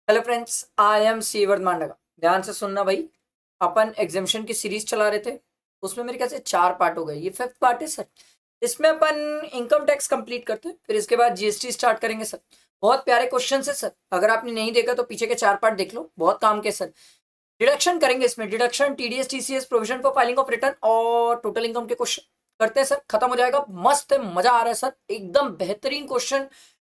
Hello friends, I am सीवर्ध मांडगा। ध्यान से सुनना भाई। अपन एग्जामिशन की सीरीज चला रहे थे, उसमें मेरे ख्याल से 4 पार्ट हो गए। ये 5th पार्ट है सर। इसमें अपन इनकम टैक्स कंप्लीट करते हैं, फिर इसके बाद जीएसटी स्टार्ट करेंगे सर। बहुत प्यारे क्वेश्चन है सर। अगर आपने नहीं देखा तो पीछे के 4 पार्ट देख लो, बहुत काम के सर। डिडक्शन करेंगे इसमें, deduction, TDS, TCS, provision for filing of return और टोटल इनकम के क्वेश्चन करते हैं सर। खत्म हो जाएगा। मस्त है, मजा आ रहा है सर, एकदम बेहतरीन क्वेश्चन।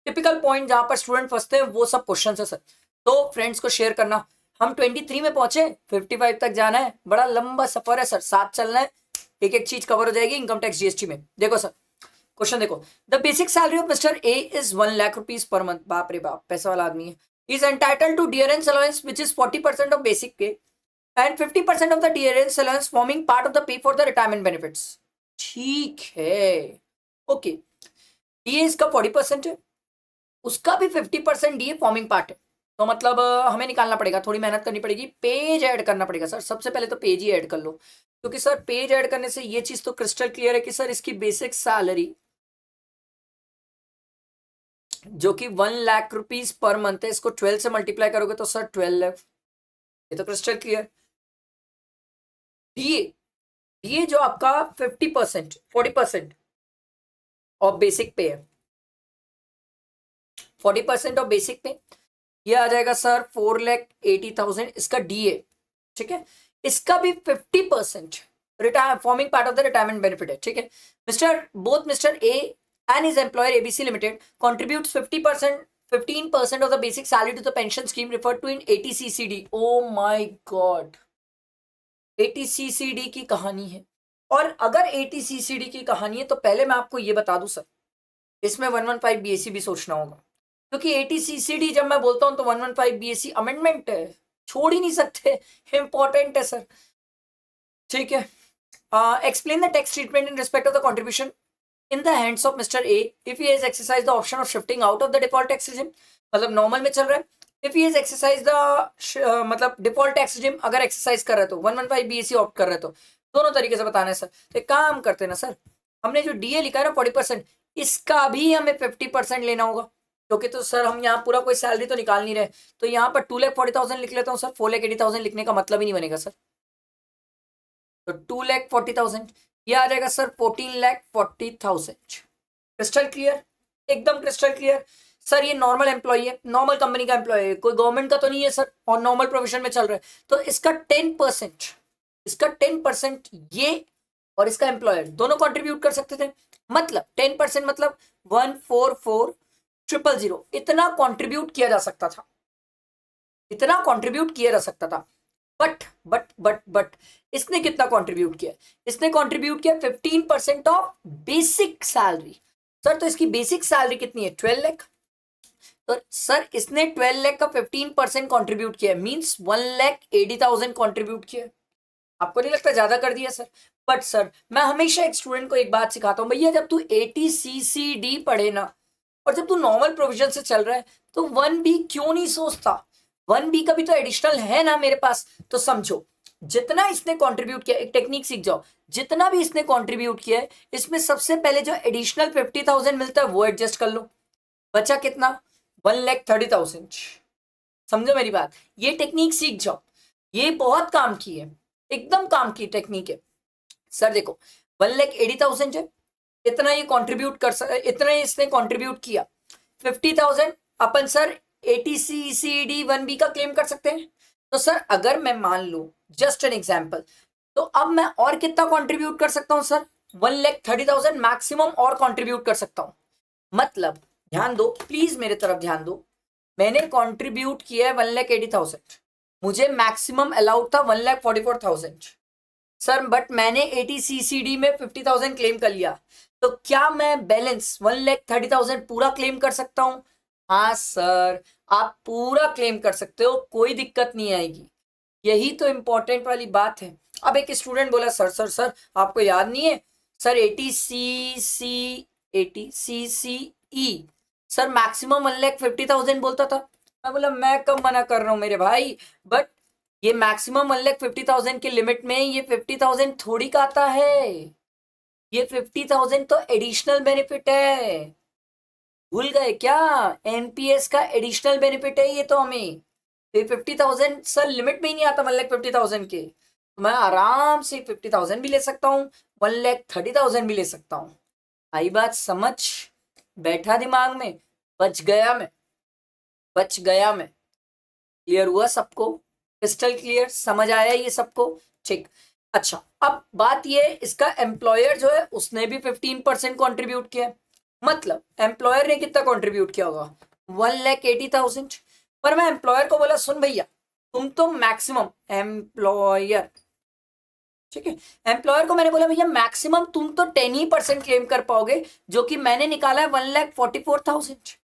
टिपिकल पॉइंट जहां पर स्टूडेंट फंसते हैं वो सब क्वेश्चन है सर। तो फ्रेंड्स को शेयर करना। हम 23 में पहुंचे, 55 तक जाना है। बड़ा लंबा सफर है सर, साथ चलना है। एक एक चीज कवर हो जाएगी इनकम टैक्स जीएसटी में। देखो सर, क्वेश्चन देखो। The basic salary of mister A is 1 lakh rupees per month. बाप रे बाप, पैसा वाला आदमी है। Is entitled to dearness allowance which is 40% of basic pay and 50% of the dearness allowance forming part of the pay for the retirement benefits. ठीक है, okay. DA इसका 40% है, उसका भी 50% डीए फॉर्मिंग पार्ट है। तो मतलब हमें निकालना पड़ेगा, थोड़ी मेहनत करनी पड़ेगी, पेज ऐड करना पड़ेगा सर। सबसे पहले तो पेज ही ऐड कर लो, क्योंकि सर पेज ऐड करने से ये चीज तो क्रिस्टल क्लियर है कि सर इसकी बेसिक सैलरी जो कि 1 लाख रुपीज पर मंथ है, इसको 12 से मल्टीप्लाई करोगे तो सर 12 लाख। ये तो क्रिस्टल क्लियर। डीए, डीए जो आपका 50% 40% ऑफ बेसिक पे है, 40% ऑफ बेसिक पे, ये आ जाएगा सर 4,80,000 इसका डीए। ठीक है, इसका भी 50% retire forming part of the retirement benefit है। ठीक है, both mister A and his employer ABC limited contributes 50%, 15% of the basic salary to the pension scheme referred to in ATCCD. Oh my god, ATCCD की कहानी है। और अगर ATCCD की कहानी है तो पहले मैं आपको ये बता दूं सर, इसमें 115 बीएससी भी सोचना होगा, क्योंकि एटीसीसीडी जब मैं बोलता हूं तो 115 बीएससी अमेंडमेंट है, छोड़ ही नहीं सकते, इंपॉर्टेंट है सर। ठीक है, explain the tax treatment in respect of the contribution in the hands of mister A if he has exercise the option of shifting out of the default tax regime. मतलब normal में चल रहा है, if he has exercise the मतलब default tax regime अगर exercise कर रहे हो तो 115 बीएससी ऑप्ट कर रहे हो तो दोनों तरीके से बताना है सर। तो एक काम करते हैं ना सर, हमने जो डीए लिखा है ना 40%, इसका भी हमें 50% लेना होगा, क्योंकि तो सर हम यहाँ पूरा कोई सैलरी तो निकाल नहीं रहे। तो यहाँ पर 2,40,000 लिख लेता हूँ सर, 4,80,000 लिखने का मतलब ही नहीं बनेगा सर। तो 2,40,000 ये आ जाएगा सर 14,40,000। क्रिस्टल क्लियर, एकदम क्रिस्टल क्लियर सर। ये नॉर्मल एम्प्लॉय है, नॉर्मल कंपनी का एम्प्लॉय है, कोई गवर्नमेंट का तो नहीं है सर, और नॉर्मल प्रोविजन में चल रहा है। तो इसका 10%, इसका 10% ये और इसका एम्प्लॉयर दोनों कंट्रीब्यूट कर सकते थे। मतलब 10% मतलब 144,000 इतना कंट्रीब्यूट किया जा सकता था, इतना कंट्रीब्यूट किया जा सकता था। बट इसने कितना कंट्रीब्यूट किया? इसने कंट्रीब्यूट किया 15% ऑफ बेसिक सैलरी। सर तो इसकी बेसिक सैलरी कितनी है? 12 लाख। तो सर इसने 12 लाख का 15% कंट्रीब्यूट किया, मींस 1,80,000 कंट्रीब्यूट किया। आपको नहीं लगता ज्यादा कर दिया सर? बट सर मैं हमेशा एक स्टूडेंट को एक बात सिखाता हूं, भैया जब तू ATCCD पढ़े ना, और जब तू नॉर्मल प्रोविजन से चल रहा है तो 1B क्यों नहीं सोचता? 1B का भी तो एडिशनल है ना मेरे पास। तो समझो, जितना इसने कंट्रीब्यूट किया, एक टेक्निक सीख जाओ, जितना भी इसने कंट्रीब्यूट किया है इसमें सबसे पहले जो एडिशनल 50,000 मिलता है वो एडजस्ट कर लो। बचा कितना? 1,30,000। समझो मेरी बात, ये टेक्निक सीख जाओ, ये बहुत काम की है, एकदम काम की टेक्निक है सर। देखो 1,80,000 है, इतना ये कंट्रीब्यूट इतना इसने कंट्रीब्यूट किया। 50,000 अपन सर ATCCD 1B का क्लेम कर सकते हैं। तो सर अगर मैं मान लू, जस्ट एन एग्जाम्पल, तो अब मैं और कितना कंट्रीब्यूट कर सकता हूं सर? 1,30,000 मैक्सिमम और कंट्रीब्यूट कर सकता हूं। मतलब ध्यान दो प्लीज, मेरे तरफ ध्यान दो। मैंने कंट्रीब्यूट किया है 1,80,000, मुझे मैक्सिमम अलाउड था 1,44,000 सर, बट मैंने ATCCD में 50,000 क्लेम कर लिया। तो क्या मैं बैलेंस 1,30,000 पूरा क्लेम कर सकता हूं? हाँ सर, आप पूरा क्लेम कर सकते हो, कोई दिक्कत नहीं आएगी। यही तो इंपॉर्टेंट वाली बात है। अब एक स्टूडेंट बोला, सर आपको याद नहीं है सर, ATCCE सर मैक्सिमम 1,50,000 बोलता था। मैं बोला मैं कब मना कर रहा हूं मेरे भाई, बट ये मैक्सिमम 1,50,000 के लिमिट में ये 50,000 थोड़ी का आता है। ये 50,000 तो एडिशनल बेनिफिट है, भूल गए क्या? NPS का एडिशनल बेनिफिट है ये तो हमें। तो 50,000 सर लिमिट में ही नहीं आता 1,50,000 के, तो मैं आराम से 50,000 भी ले सकता हूँ, 1,30,000 भी ले सकता हूँ। आई बात समझ, बैठा दिमाग में, बच गया मैं, बच गया मैं। क्लियर हुआ सबको? क्रिस्टल क्लियर, समझ आया ये सबको? ठीक। अच्छा, अब बात ये, इसका एम्प्लॉयर जो है उसने भी 15% कॉन्ट्रीब्यूट किया, मतलब एम्प्लॉयर ने कितना कॉन्ट्रीब्यूट किया होगा? 1,80,000। पर मैं एम्प्लॉयर को बोला सुन भैया, तुम तो मैक्सिमम एम्प्लॉयर, ठीक है, एम्प्लॉयर को मैंने बोला भैया मैक्सिमम तुम तो 10% क्लेम कर पाओगे, जो कि मैंने निकाला है 1,44,000,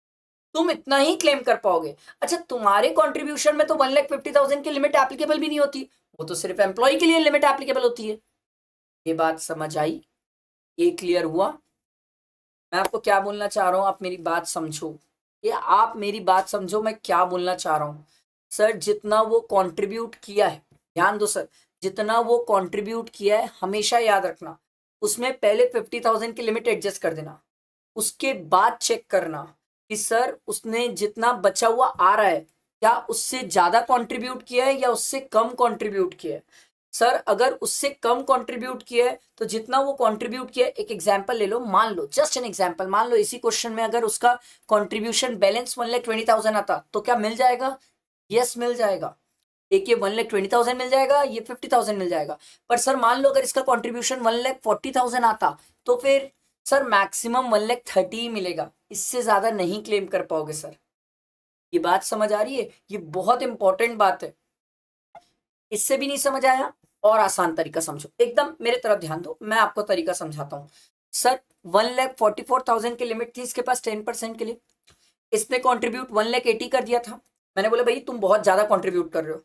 तुम इतना ही क्लेम कर पाओगे। अच्छा, तुम्हारे कंट्रीब्यूशन में तो 1,50,000 की लिमिट एप्लीकेबल भी नहीं होती, वो तो सिर्फ एम्प्लॉय के लिए लिमिट एप्लीकेबल होती है। ये बात समझ आई? ये क्लियर हुआ? मैं आपको क्या बोलना चाह रहा हूं, आप मेरी बात समझो, ये आप मेरी बात समझो, मैं क्या बोलना चाह रहा हूं। सर जितना वो कंट्रीब्यूट किया है, ध्यान दो सर, जितना वो कंट्रीब्यूट किया है हमेशा याद रखना, उसमें पहले 50,000 की लिमिट एडजस्ट कर देना, उसके बाद चेक करना कि सर उसने जितना बचा हुआ आ रहा है क्या उससे ज्यादा कंट्रीब्यूट किया है या उससे कम कंट्रीब्यूट किया है। सर अगर उससे कम कंट्रीब्यूट किया है तो जितना वो कंट्रीब्यूट किया है, एक एग्जांपल ले लो, मान लो जस्ट एन एग्जांपल, मान लो इसी क्वेश्चन में अगर उसका कंट्रीब्यूशन बैलेंस 1,20,000 आता तो क्या मिल जाएगा? यस मिल जाएगा। एक ये 1,20,000 मिल जाएगा, ये 50,000 मिल जाएगा। पर सर मान लो अगर इसका कंट्रीब्यूशन 1,40,000 आता तो फिर सर मैक्सिमम 1,30,000 मिलेगा, इससे ज्यादा नहीं क्लेम कर पाओगे सर। ये बात समझ आ रही है? ये बहुत इंपॉर्टेंट बात है। इससे भी नहीं समझ आया? और आसान तरीका समझो, एकदम मेरे तरफ ध्यान दो, मैं आपको तरीका समझाता हूँ। सर 1,44,000 की लिमिट थी इसके पास 10% के लिए, इसने कॉन्ट्रीब्यूट 1,80,000 कर दिया था। मैंने बोला भाई तुम बहुत ज्यादा कॉन्ट्रीब्यूट कर रहे हो।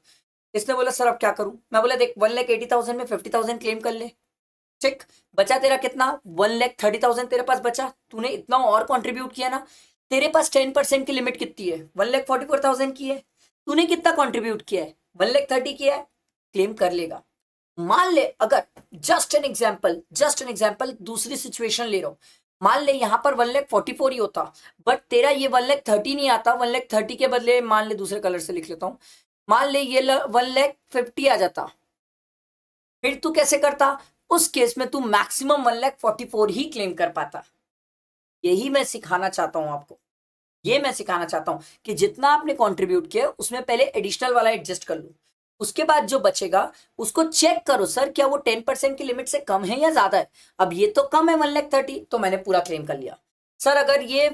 इसने बोला सर अब क्या करूं? मैं बोला देख 1,80,000 में 50,000 क्लेम कर ले, ठीक, बचा तेरा कितना? 1,30,000 तेरे पास बचा, तूने इतना और कंट्रीब्यूट किया ना, तेरे पास 10% की लिमिट कितनी है? 1,44,000 की है, तूने कितना कंट्रीब्यूट किया है? 1,30,000 किया है, क्लेम कर लेगा। मान ले अगर जस्ट एन एग्जाम्पल दूसरी सिचुएशन ले रहा हूं, मान ले यहां पर 1,44,000 ही होता, बट तेरा ये 1,30,000 नहीं आता, 1,30,000 के बदले मान ले दूसरे कलर से लिख लेता हूं, मान ले ये 1,50,000 आ जाता, फिर तू कैसे करता? उस केस में तू मैक्सिमम 1,44,000 ही क्लेम कर पाता। यही मैं सिखाना चाहता हूं आपको, ये मैं सिखाना चाहता हूं कि जितना आपने कंट्रीब्यूट किया उसमें पहले एडिशनल वाला एडजस्ट कर लो, उसके बाद जो बचेगा उसको चेक करो सर क्या वो 10% की लिमिट से कम है या ज्यादा है। अब ये तो कम है 1,30,000, तो मैंने पूरा क्लेम कर लिया। सर अगर ये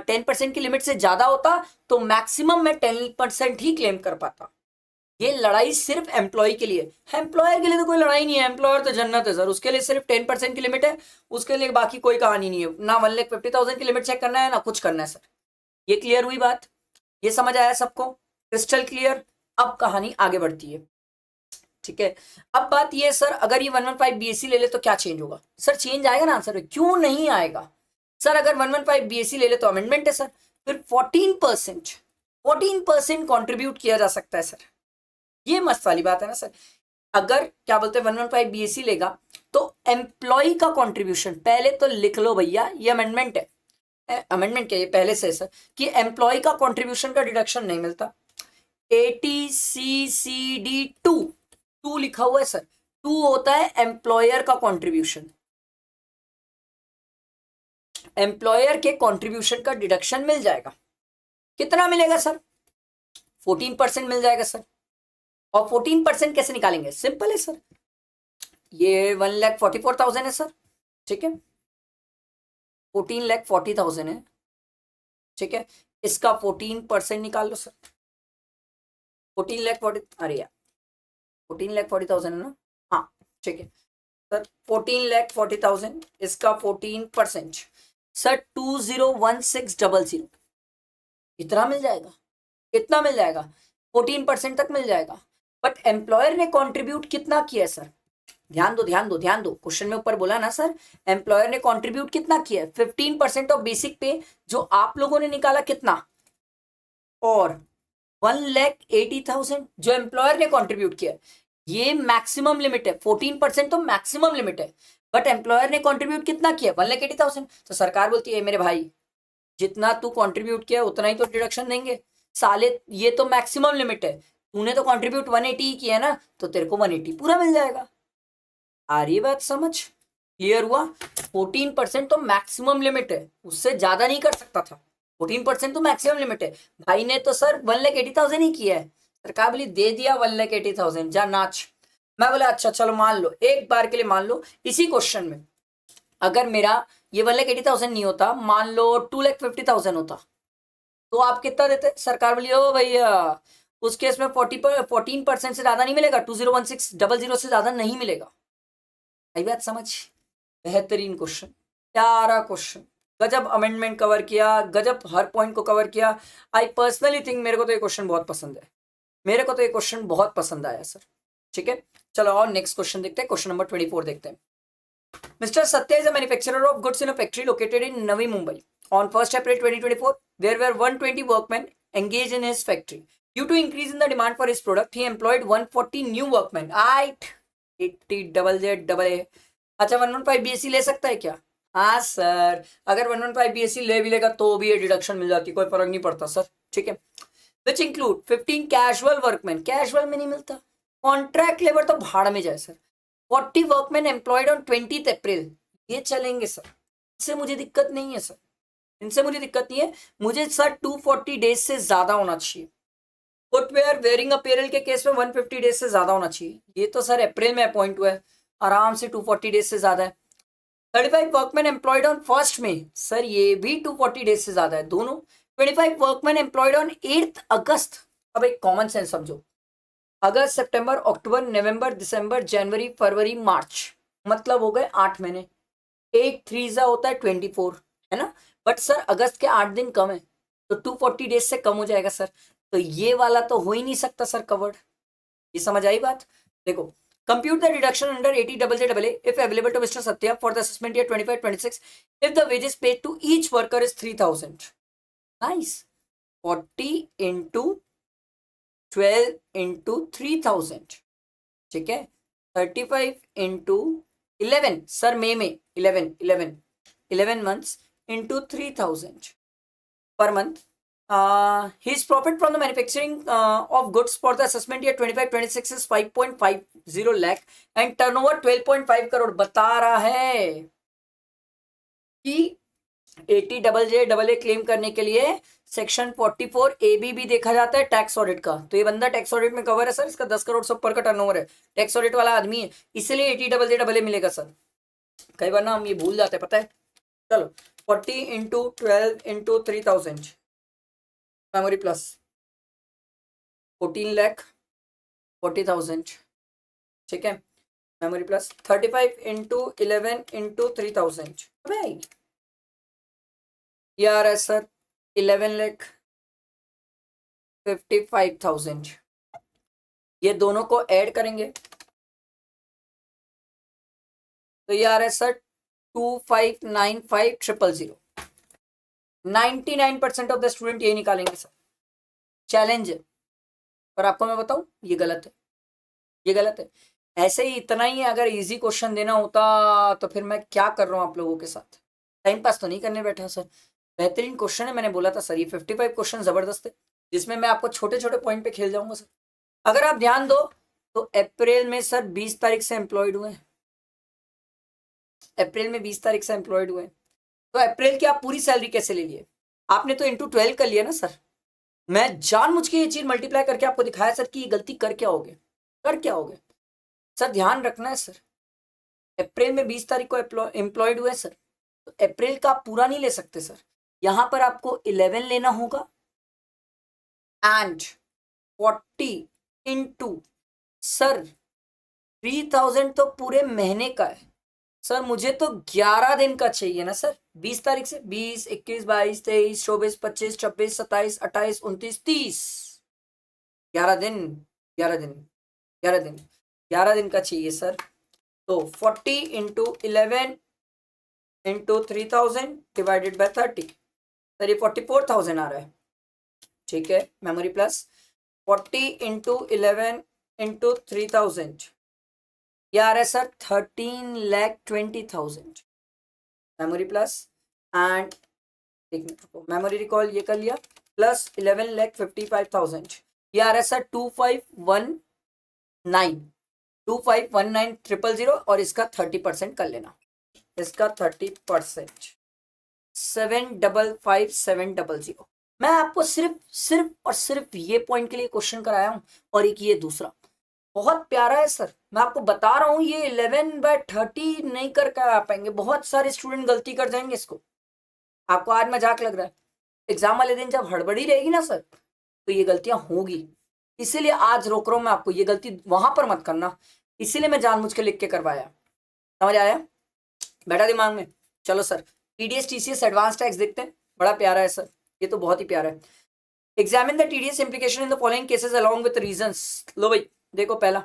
10% की लिमिट से ज्यादा होता तो मैक्सिमम मैं 10% ही क्लेम कर पाता। ये लड़ाई सिर्फ एम्प्लॉय के लिए है, एम्प्लॉयर के लिए तो कोई लड़ाई नहीं है, एम्प्लॉयर तो जन्नत है सर, उसके लिए सिर्फ 10% की लिमिट है, उसके लिए बाकी कोई कहानी नहीं है, ना 1,50,000 की लिमिट चेक करना है ना कुछ करना है सर। ये क्लियर हुई बात? ये समझ आया सबको? Crystal clear? अब कहानी आगे बढ़ती है, ठीक है। अब बात ये सर अगर ये 115 बीएससी ले ले तो क्या चेंज होगा? सर चेंज आएगा ना आंसर, क्यों नहीं आएगा सर? अगर 115 बीएससी ले ले तो अमेंडमेंट है सर, फिर 14% कॉन्ट्रीब्यूट किया जा सकता है सर। ये मस्त वाली बात है ना सर। अगर क्या बोलते हैं 115 बीएससी लेगा तो एम्प्लॉय का कंट्रीब्यूशन, पहले तो लिख लो भैया ये अमेंडमेंट है, अमेंडमेंट क्या ये पहले से सर, कि एम्प्लॉय का कंट्रीब्यूशन का डिडक्शन नहीं मिलता। 80CCD2 लिखा हुआ है सर, 2 होता है एम्प्लॉयर का कंट्रीब्यूशन, एम्प्लॉयर के कंट्रीब्यूशन का डिडक्शन मिल जाएगा। कितना मिलेगा सर? 14% मिल जाएगा सर। और 14% कैसे निकालेंगे? सिंपल है सर, ये 1,44,000 है सर, ठीक है, 14,40,000 है, ठीक है, इसका 14% निकाल लो सर, 14,40,000, अरे यार 14,40,000 है ना, हाँ ठीक है सर, 14,40,000 इसका 14% सर 201600, इतना मिल जाएगा, कितना मिल जाएगा? 14% तक मिल जाएगा। बट एम्प्लॉयर ने कंट्रीब्यूट कितना किया है सर? ध्यान दो ध्यान दो ध्यान दो, क्वेश्चन में ऊपर बोला ना सर, एम्प्लॉयर ने कंट्रीब्यूट कितना किया है? 15% ऑफ बेसिक पे, जो आप लोगों ने निकाला कितना, और 1,80,000 जो एम्प्लॉयर ने कंट्रीब्यूट किया। ये मैक्सिमम लिमिट है, 14% तो मैक्सिमम लिमिट है, बट एम्प्लॉयर ने कंट्रीब्यूट कितना किया? 1,80,000। तो सरकार बोलती है मेरे भाई जितना तू कंट्रीब्यूट किया उतना ही तो डिडक्शन देंगे, साले ये तो मैक्सिमम लिमिट है, तूने तो कंट्रीब्यूट 180 किया है ना, तो तेरे को 180 पूरा मिल जाएगा। आ रही बात समझ? क्लियर हुआ? 14% तो मैक्सिमम लिमिट है, उससे ज्यादा नहीं कर सकता था। 14% तो मैक्सिमम लिमिट है। भाई ने तो सर 1,80,000 ही किया है, सरकार बोली दे दिया 1,80,000, जा नाच। मैं बोला अच्छा चलो मान लो, एक बार के लिए मान लो इसी क्वेश्चन में अगर मेरा ये 1,80,000 नहीं होता, मान लो 2,50,000 होता, तो आप कितना देते? सरकार बोली ओ भैया उस केस में 14% से ज्यादा नहीं मिलेगा, 201600 से ज्यादा नहीं मिलेगा। आई बात समझ? बेहतरीन क्वेश्चन, प्यारा क्वेश्चन, गजब अमेंडमेंट कवर किया, गजब हर पॉइंट को कवर किया। आई पर्सनली थिंक मेरे को तो ये क्वेश्चन बहुत पसंद है, मेरे को तो ये क्वेश्चन बहुत पसंद आया सर। ठीक है, चलो और नेक्स्ट क्वेश्चन देखते हैं, क्वेश्चन नंबर 24 देखते हैं। Mr. Satya is a manufacturer of goods in a factory located in Navi Mumbai. On 1st April 2024, there were 120 workmen engaged in his factory. Due to increase in the demand for his product, he employed 140 new workmen. 80 double Z double A. अच्छा 115 BSc ले सकता है क्या? हाँ sir, अगर 115 BSc ले भी लेगा तो भी ये डिडक्शन मिल जाती, कोई फर्क नहीं पड़ता सर। ठीक है, which include 15 casual workman, casual में नहीं मिलता, कॉन्ट्रैक्ट लेबर तो भाड़ में जाए सर। 40 वर्कमैन एम्प्लॉयड ऑन 20 अप्रैल, ये चलेंगे सर, इनसे मुझे दिक्कत नहीं है सर, इनसे मुझे दिक्कत नहीं है। मुझे सर 240 डेज से ज्यादा होना चाहिए। फुटवेयर वेयरिंग अपीयरल के केस में 150 डेज से ज्यादा होना चाहिए, ये तो सर अप्रैल में अपॉइंट हुआ है, आराम से 240 डेज से ज्यादा है। 35 वर्कमैन एम्प्लॉयड ऑन 1 में, सर ये भी 240 डेज से ज्यादा है दोनों। 25 वर्कमैन एम्प्लॉयड ऑन 8 अगस्त। अब एक कॉमन सेंस समझो, अगस्त सितंबर अक्टूबर नवंबर दिसंबर जनवरी फरवरी मार्च, मतलब हो गए 8 महीने। 8 3 होता है 24, है ना? बट सर अगस्त के 8 दिन कम है, तो 240 डेज से कम हो जाएगा सर, तो ये वाला तो हो ही नहीं सकता सर कवर्ड। ये समझ आई बात? देखो, compute the deduction under 80 double J double A if available to mister Satya for the assessment year 25-26 if the wages paid to each worker is 3000। Nice, 40 into 12 into 3000, ठीक है, 35 इंटू 11, सर मे में 11 months into 3000 per month. His profit from the manufacturing of goods for the assessment year 25-26 is 5.50 lakh and turnover 12.5 crore. बता रहा है कि 80 double J double ए claim करने के लिए सेक्शन 44 ए भी देखा जाता है टैक्स ऑडिट का, तो ये बंदा टैक्स ऑडिट में कवर है सर, इसका 10 करोड़ से ऊपर का टर्नओवर है, टैक्स ऑडिट वाला आदमी है, इसलिए 80 डबल जे डबल ए मिलेगा सर। कई बार ना हम ये भूल जाते हैं, पता है। चलो 40 इंटू 12 इंटू 3000 मेमोरी प्लस 14,40,000, ठीक है, मेमोरी प्लस 35 इंटू 11 इंटू 3000 यार है सर 11,55,000। ये दोनों को ऐड करेंगे तो यार है सर 2595,000। 99% ऑफ द स्टूडेंट ये निकालेंगे सर, चैलेंज है। पर आपको मैं बताऊं ये गलत है, ये गलत है। ऐसे ही इतना ही अगर इजी क्वेश्चन देना होता तो फिर मैं क्या कर रहा हूं आप लोगों के साथ, टाइम पास तो नहीं करने बैठा सर। बेहतरीन क्वेश्चन है, मैंने बोला था सर ये 55 क्वेश्चन जबरदस्त है, जिसमें मैं आपको छोटे छोटे पॉइंट पे खेल जाऊंगा सर। अगर आप ध्यान दो तो अप्रैल में सर 20 तारीख से एम्प्लॉयड हुए, अप्रैल में 20 तारीख से एम्प्लॉयड हुए, तो अप्रैल की आप पूरी सैलरी कैसे ले लिए? आपने तो इंटू 12 कर लिया ना सर। मैं जानबूझ के ये चीज मल्टीप्लाई करके आपको दिखाया सर कि ये गलती कर क्या होगे, कर क्या होगे सर, ध्यान रखना है सर। अप्रैल में 20 तारीख को एम्प्लॉयड हुए सर, तो अप्रैल का आप पूरा नहीं ले सकते सर, यहां पर आपको 11 लेना होगा एंड 40 इंटू सर 3000 तो पूरे महीने का है सर, मुझे तो 11 दिन का चाहिए ना सर। 20 तारीख से 20 21 22 23 24 25 26 27 28 29 30, 11 दिन, 11 दिन, 11 दिन, 11 दिन का चाहिए सर। तो 40 into 11 into 3000 divided by 30, sir ये 44,000 आ रहा है, ठीक है, मेमोरी प्लस 40 इंटू 11 इंटू 3000 ये आ रहा है सर 13,20,000, मेमोरी प्लस एंड एक मिनट रुको, मेमोरी रिकॉल ये कर लिया प्लस 11,55,000, ये आ रहा है सर 2519 और इसका 30% कर लेना, इसका 30% 755,700। मैं आपको सिर्फ और सिर्फ ये पॉइंट के लिए क्वेश्चन कराया हूं, और एक ये दूसरा बहुत प्यारा है सर, मैं आपको बता रहा हूं ये 11/30 नहीं कर पाएंगे, बहुत सारे स्टूडेंट गलती कर जाएंगे इसको। आपको आज मजाक लग रहा है, एग्जाम वाले दिन जब हड़बड़ी रहेगी ना सर तो ये गलतियां होगी, इसीलिए आज रोक रहा हूं मैं आपको, ये गलती वहां पर मत करना, इसीलिए मैं जानबूझ के लिख के करवाया। समझ आया, बैठा दिमाग में। चलो sir TDS TCS advance tax देखते हैं, बड़ा प्यारा है सर, ये तो बहुत ही प्यारा है। Examine the TDS implication in the following cases along with reasons. लो भाई देखो, पहला,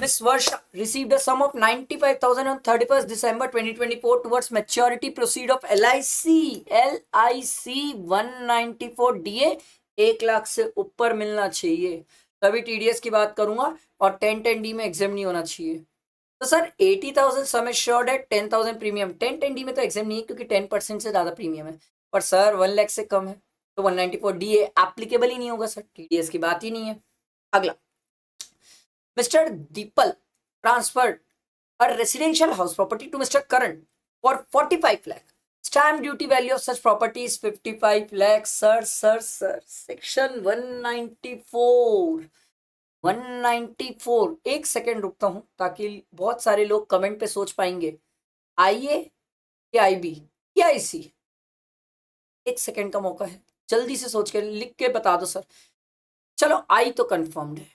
Miss Varsha received a sum of 95,000 on 31st December 2024 towards maturity proceed of LIC 194 DA 1 lakh से ऊपर मिलना चाहिए, तभी टीडीएस की बात करूंगा, और 1010D में एग्जाम नहीं होना चाहिए। तो सर 80,000 सम एश्योर्ड है, 10,000 प्रीमियम, 1010D में तो एग्जाम नहीं है क्योंकि 10% से ज्यादा प्रीमियम है, पर सर 1 लाख से कम है तो 194 DA एप्लीकेबल ही नहीं होगा सर, टीडीएस की बात ही नहीं है। अगला, Mr. Deepal transferred a residential house property to Mr. Karan for 45 lakh. Stamp duty value of such property is 55 lakh. Sir, section 194 एक सेकेंड रुकता हूं ताकि बहुत सारे लोग कमेंट पे सोच पाएंगे आईए या आईबी या आईसी, एक सेकेंड का मौका है, जल्दी से सोच के लिख के बता दो सर। चलो आई तो कंफर्म्ड है,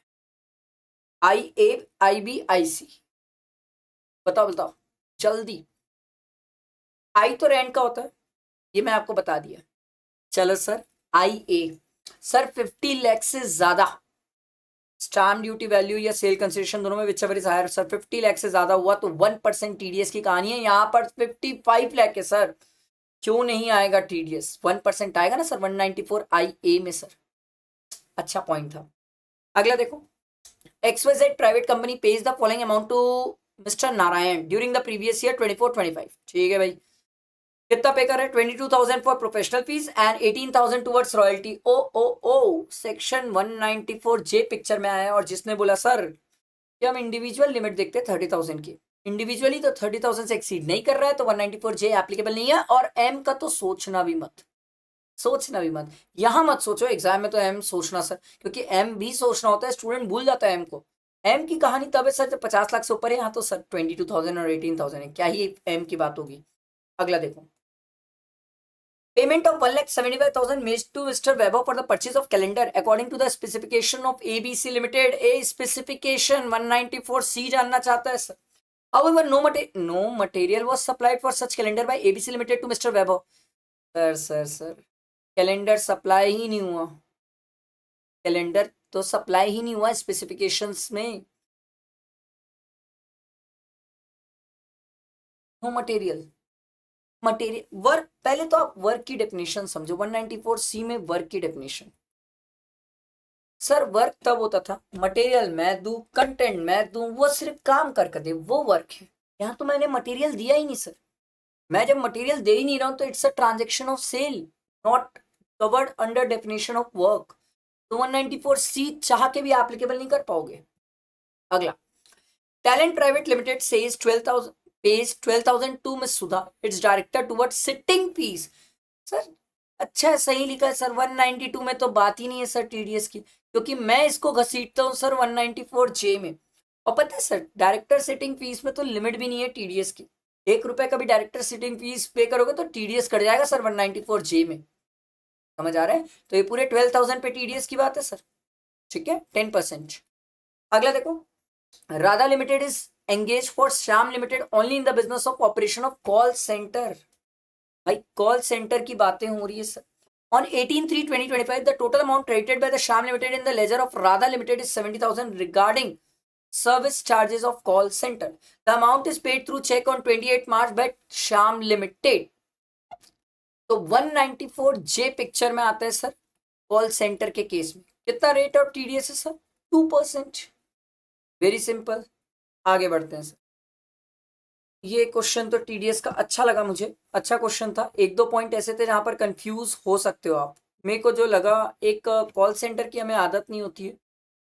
आई ए आई बी आई सी, बताओ जल्दी। आई तो रैंक का होता है, ये मैं आपको बता दिया। चलो sir I A, sir 50 lakh से ज्यादा स्टाम्प ड्यूटी वैल्यू या सेल कंसिडरेशन दोनों में whichever is higher, sir 50 lakh से ज्यादा हुआ तो 1% टीडीएस की कहानी है, यहाँ पर 55 लाख है सर, क्यों नहीं आएगा टीडीएस, 1% आएगा ना सर 194 आई ए में सर, अच्छा पॉइंट था। अगला देखो, XYZ private company pays the following amount to Mr. Narayan during the previous year 24-25, ठीक है भाई, कितना पे कर रहे हैं, 22,000 for professional fees and 18,000 towards royalty. Oh section 194J picture में आया है, और जिसने बोला सर कि हम इंडिविजुअल लिमिट देखते हैं 30,000 की, इंडिविजुअली तो 30,000 से एक्सीड नहीं कर रहा है तो 194J एप्लीकेबल नहीं है, और एम का तो सोचना भी मत, यहां मत सोचो, एग्जाम में तो एम सोचना सर, क्योंकि एम भी सोचना होता है, स्टूडेंट भूल जाता है एम को, एम की कहानी तब है सर जब 50 लाख से ऊपर है, यहाँ तो सर 22,000 और 18,000 है, क्या ही एम की बात होगी। अगला देखो, payment of 1,75,000 made to mister Vaibhav for the purchase of calendar according to the specification of ABC limited, a specification 194C जानना चाहता है sir. However, no material was supplied for such calendar by ABC Limited to Mr. Vaibhav. Sir calendar supply ही नहीं हुआ, calendar तो supply ही नहीं हुआ स्पेसिफिकेशंस में, नो मटेरियल वर्क, पहले तो आप वर्क की डेफिनेशन समझो, 194C में वर्क की डेफिनेशन, सर वर्क तब होता था मटेरियल मैं दूं, कंटेंट मैं दूं, वो सिर्फ काम करके दे, वो वर्क है, यहाँ तो मैंने मटेरियल दिया ही नहीं सर, मैं जब मटेरियल दे ही नहीं रहा हूं तो it's a transaction of sale, not covered under definition of work, तो 194C चाह के भी एप्लीकेबल नहीं कर पाओगे। अगला, talent private limited says 12,000 pays 12,000 to Miss Sudha, its director towards sitting fees। Sir अच्छा है, सही लिखा है सर, 192 में तो बात ही नहीं है सर टीडीएस की, क्योंकि मैं इसको घसीटता हूँ सर 194J में, और पता है सर डायरेक्टर सिटिंग फीस में तो लिमिट भी नहीं है टीडीएस की, 1 रुपए का भी डायरेक्टर सिटिंग फीस पे करोगे तो टीडीएस कट जाएगा सर 194J में, समझ आ रहा है, तो ये पूरे 12,000 पे टीडीएस की बात है सर, ठीक है 10%। अगला देखो, Radha limited is engaged for Shyam Limited only in the business of operation of call center, भाई कॉल सेंटर की बातें हो रही है sir. On 18/3/2025 the total amount credited by the Shyam Limited in the ledger of Radha Limited is 70,000 regarding service charges of call center, the amount is paid through check on 28 March by Shyam Limited। तो 194J picture में आता है sir, call centre के case में कितना rate of TDS है sir, 2%, very simple. आगे बढ़ते हैं सर, ये क्वेश्चन तो टीडीएस का अच्छा लगा मुझे, अच्छा क्वेश्चन था, 1-2 पॉइंट ऐसे थे जहां पर कंफ्यूज हो सकते हो आप, मेरे को जो लगा, एक कॉल सेंटर की हमें आदत नहीं होती है,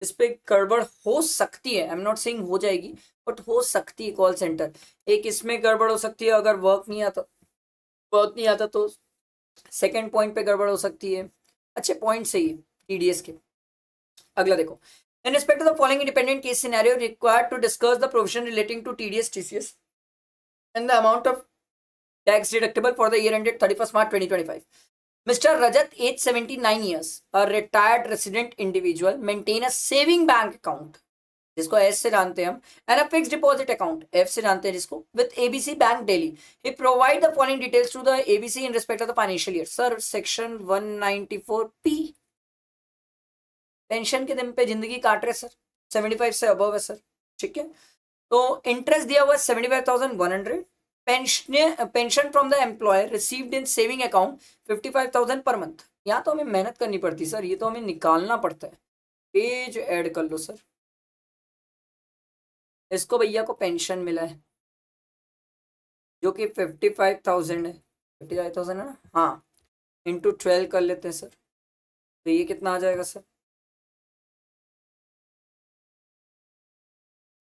इस पे गड़बड़ हो सकती है, आई एम नॉट सेइंग हो जाएगी, बट हो सकती है कॉल सेंटर। एक इसमें गड़बड़ हो सकती है, अगर वर्क नहीं आता तो सेकंड पॉइंट पे गड़बड़ हो सकती है। अच्छे पॉइंट सही है टीडीएस के। अगला देखो, in respect of the following independent case scenario required to discuss the provision relating to TDS TCS and the amount of tax deductible for the year ended 31st March 2025. Mr. Rajat, age 79 years, a retired resident individual, maintain a saving bank account, जिसको S से जानते हैं हम, and a fix deposit account, F से जानते हैं जिसको, with ABC bank daily. He provide the following details to the ABC in respect of the financial year. Sir section 194 P, pension के दिन पे जिंदगी काट रहे सर, 75 से अबव है सर, ठीक है. तो इंटरेस्ट दिया हुआ 75,100. Pension from the employer received in saving account 55,000 per month. यहाँ तो हमें मेहनत करनी पड़ती सर, ये तो हमें निकालना पड़ता है. पेज ऐड कर लो सर. इसको भैया को पेंशन मिला है जो कि 55,000 है. 55,000 है ना, हाँ, इंटू 12 कर लेते हैं सर. तो ये कितना आ जाएगा सर,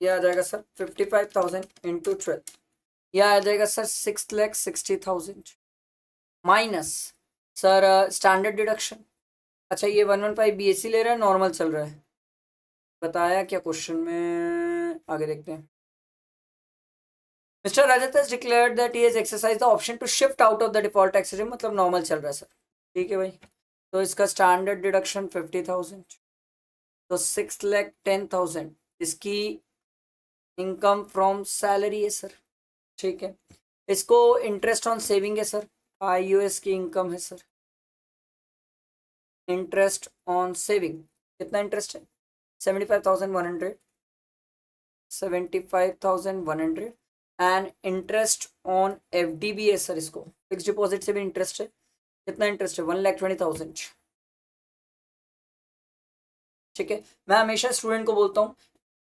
ये आ जाएगा सर 55,000 इंटू 12, यह आ जाएगा sir 6,60,000 minus sir standard deduction. अच्छा, ये 115 बीएससी ले रहा है, नॉर्मल चल रहा है, बताया क्या क्वेश्चन में, आगे देखते हैं. Mister Rajat has declared that he has exercised the option to shift out of the default tax regime, मतलब नॉर्मल चल रहा है सर, ठीक है भाई. तो इसका स्टैंडर्ड डिडक्शन 50,000, तो 6,10,000 इसकी इनकम फ्रॉम सैलरी है सर, ठीक है. इसको इंटरेस्ट ऑन सेविंग है सर, आईयूएस की इनकम है सर. इंटरेस्ट ऑन सेविंग कितना इंटरेस्ट है, 75,100, 75,100. एंड इंटरेस्ट ऑन एफडी भी है सर, इसको फिक्स डिपॉजिट से भी इंटरेस्ट है. कितना इंटरेस्ट है, 1,20,000, ठीक है. मैं हमेशा स्टूडेंट को बोलता हूँ,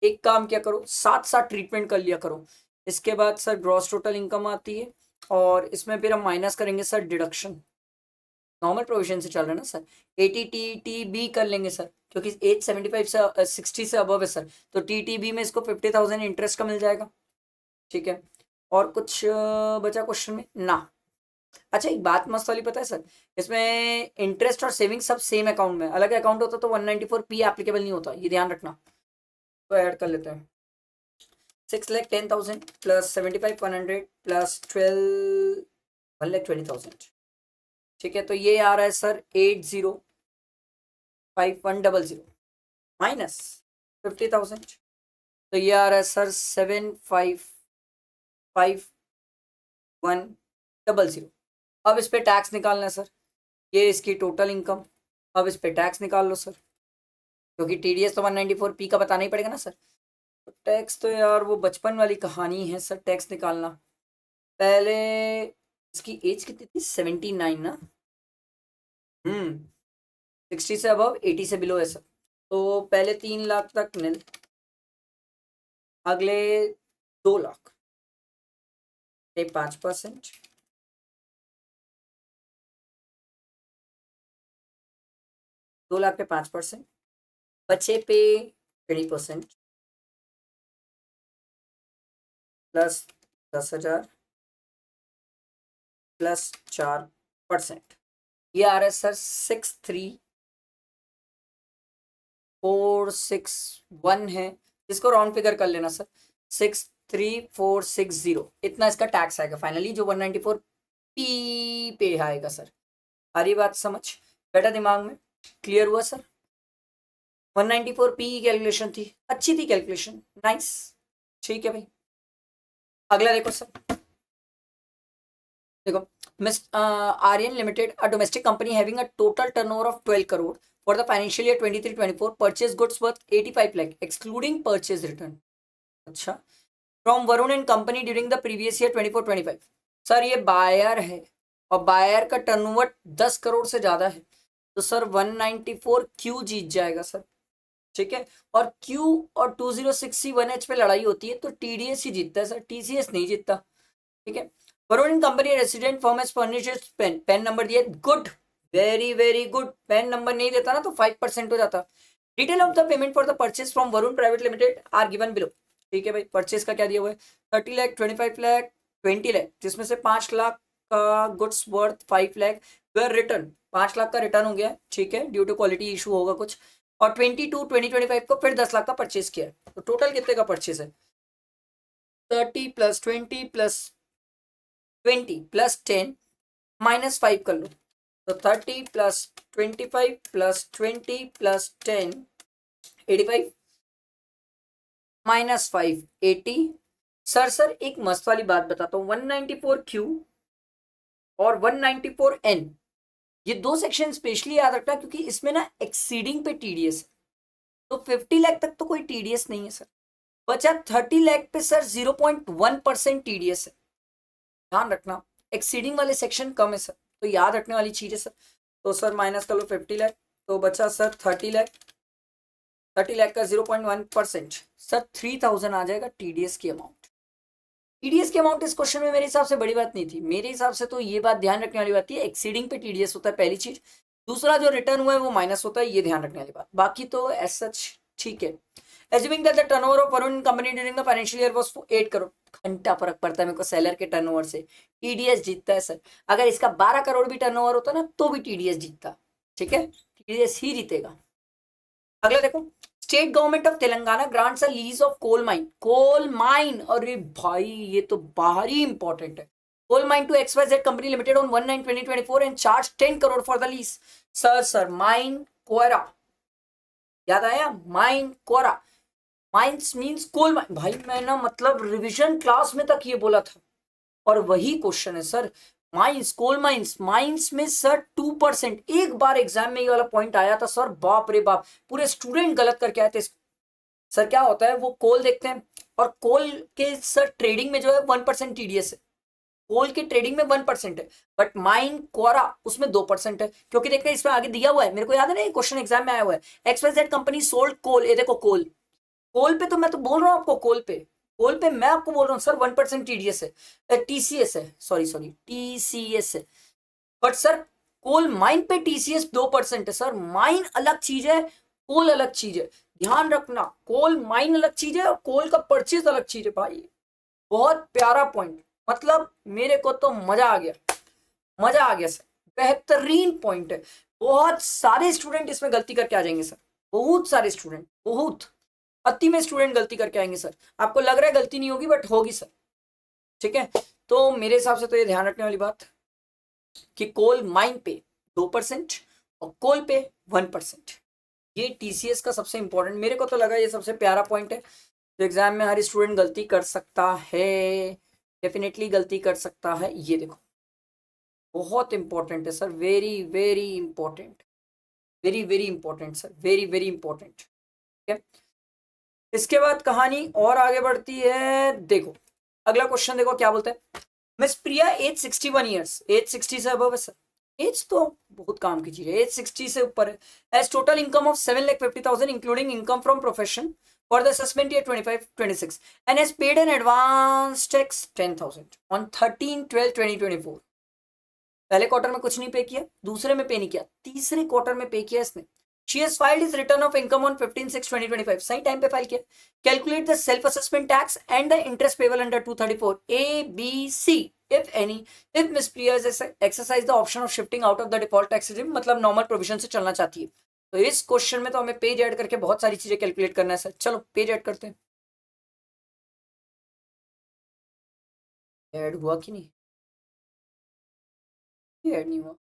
एक काम क्या करो, साथ साथ ट्रीटमेंट कर लिया करो. इसके बाद सर ग्रॉस टोटल इनकम आती है, और इसमें फिर हम माइनस करेंगे सर डिडक्शन. नॉर्मल प्रोविजन से चल रहा है ना सर. ATTTB कर लेंगे सर, क्योंकि एज 75 से 60 से अबव है सर, तो TTB में इसको 50,000 इंटरेस्ट का मिल जाएगा, ठीक है. और कुछ बचा क्वेश्चन में ना. अच्छा, एक बात मस्त वाली पता है सर, इसमें इंटरेस्ट और सेविंग सब सेम अकाउंट में, अलग अकाउंट होता तो 194 P एप्लीकेबल नहीं होता, ये ध्यान रखना. तो ऐड कर लेते हैं, 6,10,000 प्लस 75,100 प्लस 1,20,000, ठीक है. तो ये आ रहा है सर 80,5100 माइनस 50,000, तो ये आ रहा है सर 7,55100. अब इस पे टैक्स निकालना है सर, ये इसकी टोटल इनकम. अब इस पे टैक्स निकाल लो सर, क्योंकि टीडीएस तो 194P का बताना ही पड़ेगा ना सर. तो टैक्स तो यार वो बचपन वाली कहानी है सर, टैक्स निकालना. पहले इसकी एज कितनी थी, 79 ना. 60 से अबव, 80 से बिलो है सर. तो पहले 3 लाख तक निल, अगले 2 लाख पे 5%, दो लाख पे 5%, बचे पे 20% प्लस 10,000 प्लस 4%, ये आ रहा है सर 63461 है, इसको राउंड फिगर कर लेना सर, 63460, इतना इसका टैक्स आएगा फाइनली, जो 194P पे आएगा सर. आ रही बात समझ, बेटा दिमाग में क्लियर हुआ सर. 194P की कैलकुलेशन थी, अच्छी थी कैलकुलेशन, नाइस, ठीक है भाई. अगला देखो सर, देखो, miss Aryan limited, a domestic company having a total turnover of 12 crore for the financial year 23-24, purchase goods worth 85 lakh excluding purchase return. अच्छा, from Varun and company during the previous year 24-25. Sir ये buyer है, और बायर का turnover 10 crore से ज्यादा है, तो sir 194 Q जीत जाएगा सर, ठीक है. और क्यू और 2061H पे लड़ाई होती है, तो टीडीएस ही जीतता है सर, टीसीएस नहीं जीतता, ठीक है. Varun company resident firm as furnitures PAN, PAN number दिया good very very good, PAN number नहीं देता ना तो 5% हो जाता। Detail of the payment for the purchase from Varun private limited are given below. ठीक है भाई, परचेज का क्या दिया हुआ है, 30 लाख, 25 लाख, 20 लाख, जिसमें से 5 लाख का goods worth 5 lakh where return, 5 lakh का रिटर्न हो गया। ठीक है, ड्यू टू क्वालिटी इशू होगा कुछ। और 2025 को फिर 10 लाख का परचेज किया, तो टोटल कितने का परचेज है, 30 + 20 + 20 + 10 -5 कर लो, तो 30 + 25 + 20 + 10 85 -5 80। सर एक मस्त वाली बात बताता हूँ, 194Q और 194N, ये दो सेक्शन स्पेशली याद रखना क्योंकि इसमें ना एक्सीडिंग पे टीडीएस है, तो 50 लाख तक तो कोई टीडीएस नहीं है सर। बचा 30 लाख पे सर 0.1% टीडीएस है, ध्यान रखना। एक्सीडिंग वाले सेक्शन कम है सर, तो याद रखने वाली चीज है सर। तो सर माइनस कर लो 50 लाख, तो बचा सर 30 लाख। 30 लाख का 0.1% सर 3000 आ जाएगा टीडीएस की अमाउंट। टीडीएस की अमाउंट इस क्वेश्चन में मेरे हिसाब से बड़ी बात नहीं थी, मेरे हिसाब से तो ये बात ध्यान रखने वाली बात थी, एक्सीडिंग पे टीडीएस होता है पहली चीज, दूसरा जो रिटर्न हुआ है वो माइनस होता है, ये ध्यान रखने वाली बात, बाकी तो एज सच ठीक है। Assuming that the turnover of Varun company during the financial year was 8 crore, घंटा फर्क पड़ता है मेरे को सेलर के टर्नओवर से, टीडीएस जीतता है सर। अगर इसका 12 करोड़ भी टर्नओवर होता ना तो भी टीडीएस जीतता। ठीक है, टीडीएस ही जीतेगा। अगला देखो, state government of Telangana grants a lease of coal mine. Coal mine, अरे भाई ये तो बाहरी इंपॉर्टेंट है। Coal mine to XYZ company limited on 1/9/2024 and charge 10 crore for the lease. Sir mine कोयरा, याद आया, माइन कोयरा, माइंस मींस कोल माइन। भाई मैं ना मतलब रिवीजन क्लास में तक ये बोला था, और वही क्वेश्चन है sir. Mines, coal mines, mines में सर 2%, एक बार एग्जाम में ये वाला पॉइंट आया था सर, बाप रे बाप, पूरे स्टूडेंट गलत करके आए थे। सर क्या होता है, वो कोल देखते हैं और कोल के सर ट्रेडिंग में जो है 1% टीडीएस है, कोल के ट्रेडिंग में 1% है, बट माइन कोरा उसमें 2% है, क्योंकि देखते हैं इसमें आगे दिया हुआ है, मेरे को याद है ना, क्वेश्चन एग्जाम में आया हुआ है, XYZ कंपनी सोल्ड कोल, ये देखो कोल, कोल पे तो मैं तो बोल रहा हूँ आपको, कोल पे, कोल पे मैं आपको बोल रहा हूँ सर 1% टीडीएस है, टीसीएस है, सॉरी टीसीएस है, बट सर कोल माइन पे टीसीएस 2% है सर। माइन अलग चीज है, कोल अलग चीज है, ध्यान रखना, कोल माइन अलग चीज है और कोल का परचेज अलग चीज है भाई। बहुत प्यारा पॉइंट, मतलब मेरे को तो मजा आ गया, मजा आ गया सर, बेहतरीन पॉइंट है। बहुत सारे स्टूडेंट इसमें गलती करके आ जाएंगे सर, बहुत सारे स्टूडेंट, बहुत अति में स्टूडेंट गलती करके आएंगे सर। आपको लग रहा है गलती नहीं होगी, बट होगी सर। ठीक है, तो मेरे हिसाब से तो ये ध्यान रखने वाली बात कि कोल माइन पे 2% और कोल पे 1%, ये टीसीएस का सबसे इंपॉर्टेंट, मेरे को तो लगा ये सबसे प्यारा पॉइंट है, तो एग्जाम में हर स्टूडेंट गलती कर सकता है, डेफिनेटली गलती कर सकता है। ये देखो बहुत इंपॉर्टेंट है sir, very very important, very very important sir, very very important. ठीक है, इसके बाद कहानी और आगे बढ़ती है। देखो अगला क्वेश्चन, देखो क्या बोलते हैं, मिस प्रिया एज 61 ईयर्स, एज 60 से अबव है सर, एज तो बहुत काम की चीज है, एज 60 से ऊपर है, age total income of 7,50,000 including income from profession for the assessment year 25-26 and has paid an advance tax 10,000 on 13/12/2024। पहले क्वार्टर में कुछ नहीं पे किया, दूसरे में पे नहीं किया, तीसरे क्वार्टर में पे किया इसने। She has filed his return of income on 15/6/2025, सही टाइम पे फाइल किया। Calculate the self assessment tax and the interest payable under 234 A, B, C if any, if Miss Priya has exercised the option of shifting out of the default tax regime, मतलब normal provision से चलना चाहती है। तो इस question में तो हमें पेज ऐड करके बहुत सारी चीजें कैलकुलेट करना है सर, चलो पेज ऐड करते हैं। ऐड हुआ कि नहीं, ऐड नहीं हुआ,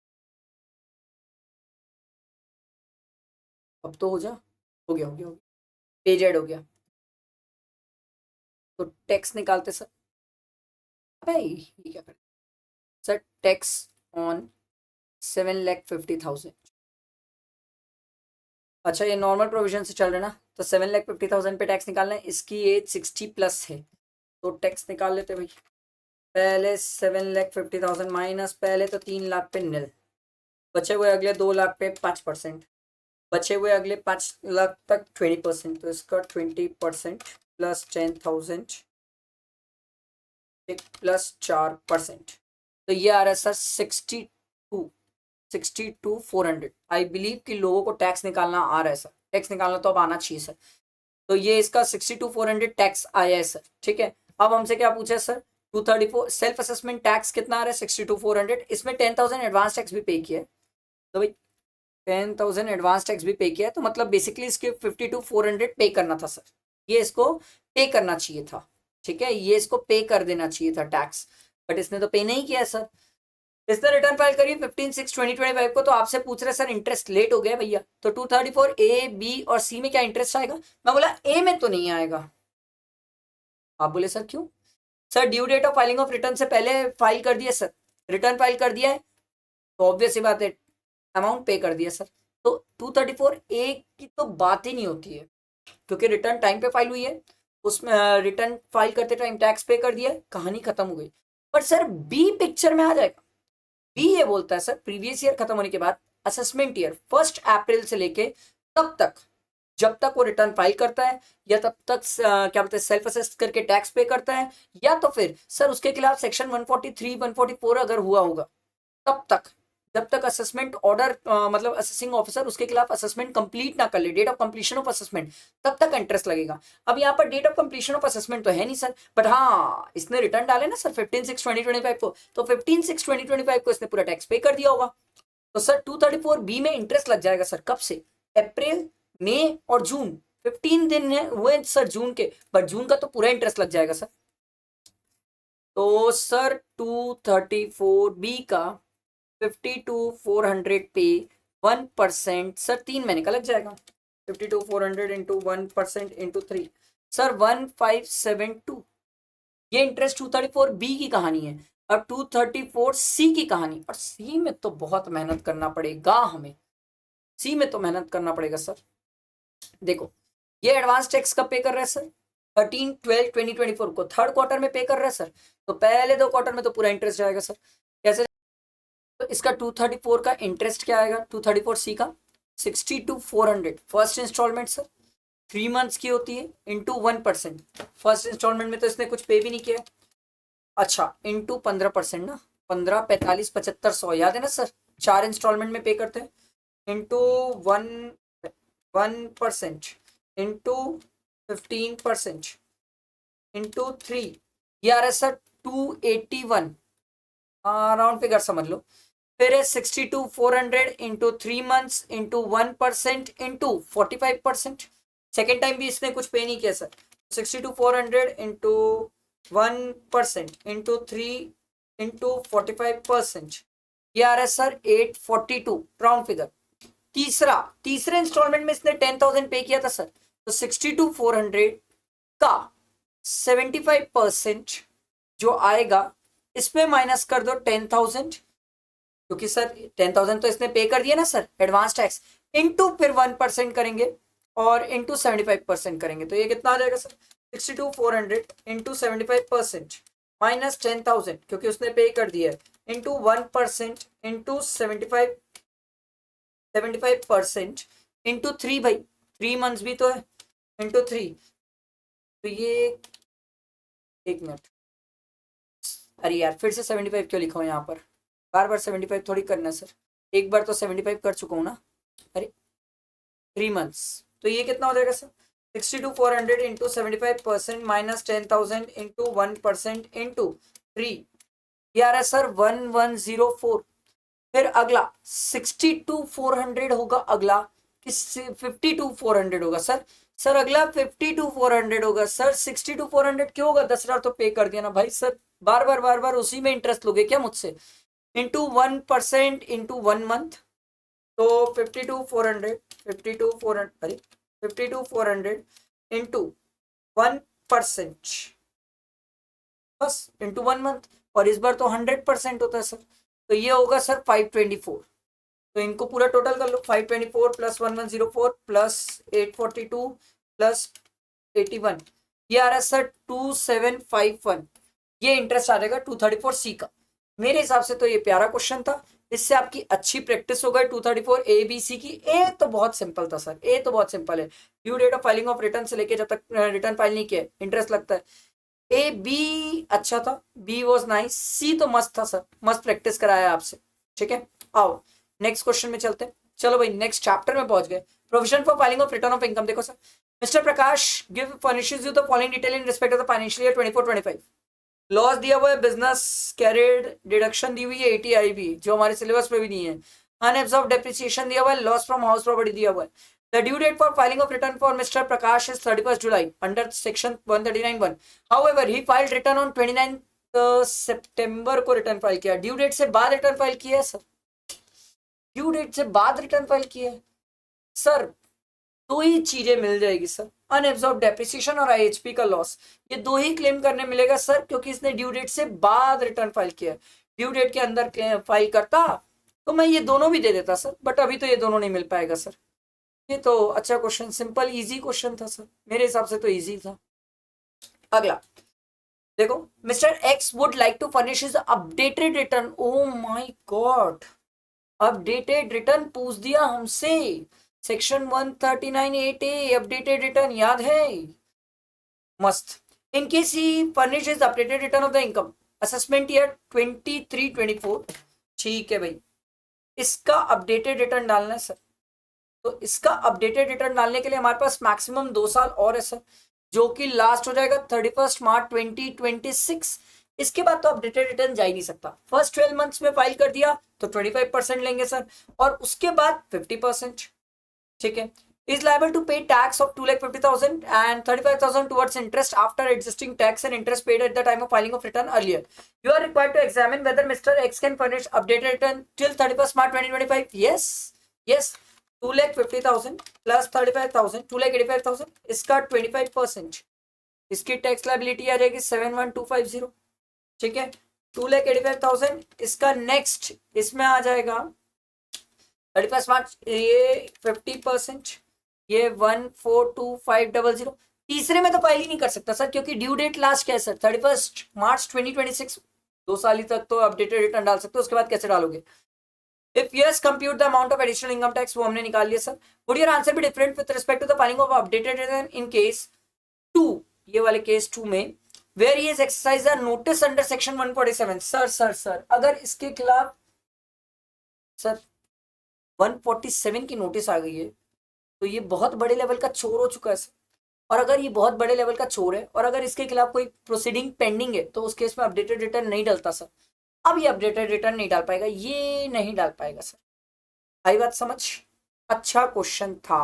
अब तो हो जा, हो गया हो गया हो गया, पेज ऐड हो गया। तो टैक्स निकालते सर, अबे ये क्या कर सर, टैक्स ऑन 7,50,000। अच्छा ये नॉर्मल प्रोविजन से चल रहे ना, तो 7,50,000 पे टैक्स निकालना है, इसकी एज 60+ है, तो टैक्स निकाल लेते भाई। पहले 7,50,000 माइनस, पहले तो 3 लाख पे निल, बचे हुए अगले 2 लाख पे 5%, बचे हुए अगले 5 लाख तक 20%, तो इसका 20% प्लस 10,000 प्लस 4%, तो ये आ रहा है सर 62 62,400। आई बिलीव कि लोगों को टैक्स निकालना आ रहा है सर, टैक्स निकालना तो अब आना चाहिए सर। तो ये इसका 62,400 टैक्स आया है सर, ठीक है। अब हमसे क्या पूछा है सर, 234 सेल्फ असेसमेंट टैक्स कितना आ रहा है 62,400, इसमें 10,000 एडवांस टैक्स भी पे किया है। तो भाई 10,000 एडवांस टैक्स भी पे किया है, तो मतलब बेसिकली इसके 52,400 पे करना था सर, ये इसको पे करना चाहिए था, ठीक है, ये इसको पे कर देना चाहिए था टैक्स, बट इसने तो पे नहीं किया सर। इसने रिटर्न फाइल करी 15/6/2025 को, तो आपसे पूछ रहे सर इंटरेस्ट लेट हो गया भैया, तो 234 ए बी और सी में क्या इंटरेस्ट आएगा। मैं बोला ए में तो नहीं आएगा। आप बोले सर क्यों। Sir due date of filing of return से पहले फाइल कर दिया सर, रिटर्न फाइल कर दिया है, तो ऑब्वियस ही बात है अमाउंट पे कर दिया सर। तो 234 ए की तो बात ही नहीं होती है, क्योंकि रिटर्न टाइम पे फाइल हुई है, उसमें रिटर्न फाइल करते टाइम टैक्स पे कर दिया है, कहानी खत्म हो गई। पर सर बी पिक्चर में आ जाएगा। बी ये बोलता है सर प्रीवियस ईयर खत्म होने के बाद असेसमेंट ईयर 1 अप्रैल से लेके तब तक, जब तक वो रिटर्न फाइल करता है, या तब तक क्या बोलते हैं सेल्फ असेस करके टैक्स पे करता है, या तो फिर सर उसके खिलाफ सेक्शन 143 144 अगर हुआ होगा, तब तक, जब तक असेसमेंट ऑर्डर मतलब असेसिंग ऑफिसर उसके खिलाफ असेसमेंट कंप्लीट ना कर ले, date of completion of assessment, तब तक इंटरेस्ट लगेगा। अब यहाँ पर date of completion of assessment तो है नहीं सर, बट हाँ इसने रिटर्न डाले ना सर 15/6/2025 को, तो 15/6/2025 को इसने पूरा टैक्स पे कर दिया होगा। तो सर 234 बी में इंटरेस्ट लग जाएगा सर, कब से, अप्रैल मई और जून, 15 दिन है हुए सर जून के, बट जून का तो पूरा इंटरेस्ट लग जाएगा सर। तो सर 234 बी का 52,400 पे 1% सर 3 महीने का लग जाएगा, 52,400 इंटू 1% इंटू 3 सर 1572। ये इंटरेस्ट 234 बी की कहानी है। अब 234 सी की कहानी, और सी में तो बहुत मेहनत करना पड़ेगा हमें, सी में तो मेहनत करना पड़ेगा सर। देखो ये एडवांस टैक्स कब पे कर रहा है सर, 13/12/2024 को थर्ड क्वार्टर में पे कर रहा है सर, तो पहले 2 क्वार्टर में तो पूरा इंटरेस्ट जाएगा सर। कैसे, तो इसका 234 का इंटरेस्ट क्या आएगा, 234 सी का 62,400 फर्स्ट इंस्टॉलमेंट सर, 3 मंथ्स की होती है, इंटू 1%। फर्स्ट इंस्टॉलमेंट में तो इसने कुछ पे भी नहीं किया, अच्छा इंटू 15% ना, 15 45 75 100 याद है ना सर, 4 इंस्टॉलमेंट में पे करते हैं, इंटू 1% इंटू 15% इंटू 3, ये आ रहा है सर 281, राउंड फिगर समझ लो। फिर है 62,400 into 3 months into 1% into 45%। Second time भी इसने कुछ पे नहीं किया सर, 62,400 इंटू 1% इंटू 3 इंटू 45%, ये आ रहा है सर 842 राउंड फिगर। तीसरे इंस्टॉलमेंट में इसने 10,000 पे किया था सर, तो 62,400 का 75% जो आएगा इसमें माइनस कर दो 10,000, क्योंकि सर 10,000 तो इसने पे कर दिया ना सर एडवांस टैक्स, इंटू फिर 1% करेंगे और इंटू 75% करेंगे, तो ये कितना आ जाएगा सर 62,400 इंटू 75% माइनस 10,000 क्योंकि उसने पे कर दिया है, इंटू 1% इंटू 75% इंटू 3, भाई 3 मंथ्स भी तो है, इंटू 3, तो ये एक मिनट, अरे यार फिर से 75 क्यों लिखा हूँ यहाँ पर, बार बार 75 थोड़ी करना सर, एक बार तो 75 कर चुका हूँ ना, अरे 3 मंथ्स, तो ये कितना हो जाएगा sir 62,400 into 75% minus 10,000 into 1% into 3, ये आ रहा है सर 1104। फिर अगला 62,400 होगा, अगला कि 52,400 होगा सर अगला 52,400 होगा सर, 62,400 क्यों होगा, 10,000 तो पे कर दिया ना भाई सर, बार बार उसी में इंटरेस्ट लोगे क्या मुझसे, इंटू 1% इंटू 1 मंथ, तो 52,400 अरे 52,400 इंटू 1% बस इंटू 1 मंथ, और इस बार तो 100% होता है सर, तो ये होगा सर 524। तो इनको पूरा टोटल कर लो, 524 प्लस 1104 प्लस 842 प्लस 81, ये आ रहा है सर 2751, ये इंटरेस्ट आ जाएगा 234 सी का। मेरे हिसाब से तो ये प्यारा क्वेश्चन था, इससे आपकी अच्छी प्रैक्टिस हो गई 234 ए बी सी की। ए तो बहुत सिंपल था सर, ए तो बहुत सिंपल है, due date of filing of return से लेके जब तक रिटर्न फाइल नहीं किया इंटरेस्ट लगता है। ए बी अच्छा था, बी वॉज नाइस, सी तो मस्त था सर, मस्त प्रैक्टिस कराया आपसे, ठीक है। आओ नेक्स्ट क्वेश्चन में चलते हैं। चलो भाई नेक्स्ट चैप्टर में पहुंच गए। Provision for filing of return of income. देखो sir, mister Prakash give furnishes you the following detail in respect of the financial year 24-25। Loss दिया हुआ है, बिजनेस कैरिड डिडक्शन दी हुई है, एटीआई भी जो हमारे सिलेबस पे भी नहीं है, अनएब्सॉर्ब्ड डेप्रिसिएशन दिया हुआ है, लॉस फ्रॉम हाउस प्रॉपर्टी दिया हुआ है। The due date for filing of return for Mr. Prakash is 31st July under section 139(1). However, he filed return on 29th September को रिटर्न फाइल किया। ड्यू डेट से बाद रिटर्न फाइल किया है sir, due date से बाद return file किया है सर। दो ही चीजें मिल जाएगी सर, अनएब्सॉर्ब डेप्रिसिएशन और आईएचपी का लॉस। ये दो ही क्लेम करने मिलेगा सर, क्योंकि इसने ड्यू डेट से बाद रिटर्न फाइल किया है। ड्यू डेट के अंदर फाइल करता तो मैं ये दोनों भी दे देता सर, बट अभी तो ये दोनों नहीं मिल पाएगा सर। ये तो अच्छा क्वेश्चन, सिंपल इजी क्वेश्चन था सर, मेरे हिसाब से तो इजी था। अगला देखो, mister X would like to furnish his updated return. Oh my god, updated return पूछ दिया हमसे, सेक्शन 139(8)A अपडेटेड रिटर्न याद है, मस्त। In case he furnish his updated return of the income assessment year 23-24। ठीक है भाई, इसका अपडेटेड रिटर्न डालना है सर। तो इसका अपडेटेड रिटर्न डालने के लिए हमारे पास मैक्सिमम 2 साल और है सर, जो कि लास्ट हो जाएगा 31 मार्च 2026। इसके बाद तो अपडेटेड रिटर्न जा ही नहीं सकता। फर्स्ट 12 मंथ्स में फाइल कर दिया तो 25% लेंगे सर, और उसके बाद 50%। ठीक है। Is liable to pay tax of 2,50,000 and 35,000 towards interest after existing tax and interest paid at the time of filing of return earlier. You are required to examine whether mister X can furnish updated return till 31 March 2025। Yes yes, 2,50,000 plus 35,000 2,85,000, इसका 25%, इसकी tax liability आ जाएगी 71250। ठीक है, 2,85,000, इसका next इसमें आ जाएगा 31 मार्च, ये 50%, ये 1,42500। तीसरे में तो फाइल ही नहीं कर सकता सर, क्योंकि ड्यू डेट लास्ट क्या है सर, 31 मार्च 2026। 2 साल ही तक तो अपडेटेड रिटर्न डाल सकते हो, उसके बाद कैसे डालोगे। If yes, compute the amount of additional income tax, वो हमने निकाल लिया sir. Would your answer be different with respect to the filing of updated return in case 2, ये वाले केस 2 में, where he has exercised a notice under section 147। Sir अगर इसके खिलाफ सर 147 की नोटिस आ गई है तो ये बहुत बड़े लेवल का चोर हो चुका है सर। और अगर ये बहुत बड़े लेवल का चोर है और अगर इसके खिलाफ कोई प्रोसीडिंग पेंडिंग है तो उस केस में अपडेटेड रिटर्न नहीं डलता सर। अब ये अपडेटेड रिटर्न नहीं डाल पाएगा, ये नहीं डाल पाएगा सर। आई बात समझ? अच्छा क्वेश्चन था,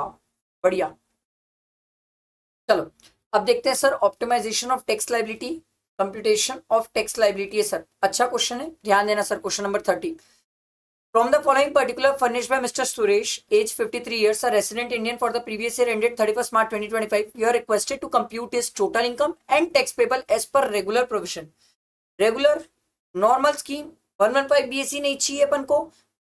बढ़िया। चलो अब देखते हैं sir, optimisation of tax liability, computation of tax liability है सर। अच्छा क्वेश्चन है, ध्यान देना sir. Question number 30, from the following particular furnished by mister Suresh, age 53 years, a resident Indian for the previous year ended 31st March 2025, you are requested to compute his total income and tax payable as per regular provision। Regular normal scheme 115 BSc नहीं चाहिए अपन को,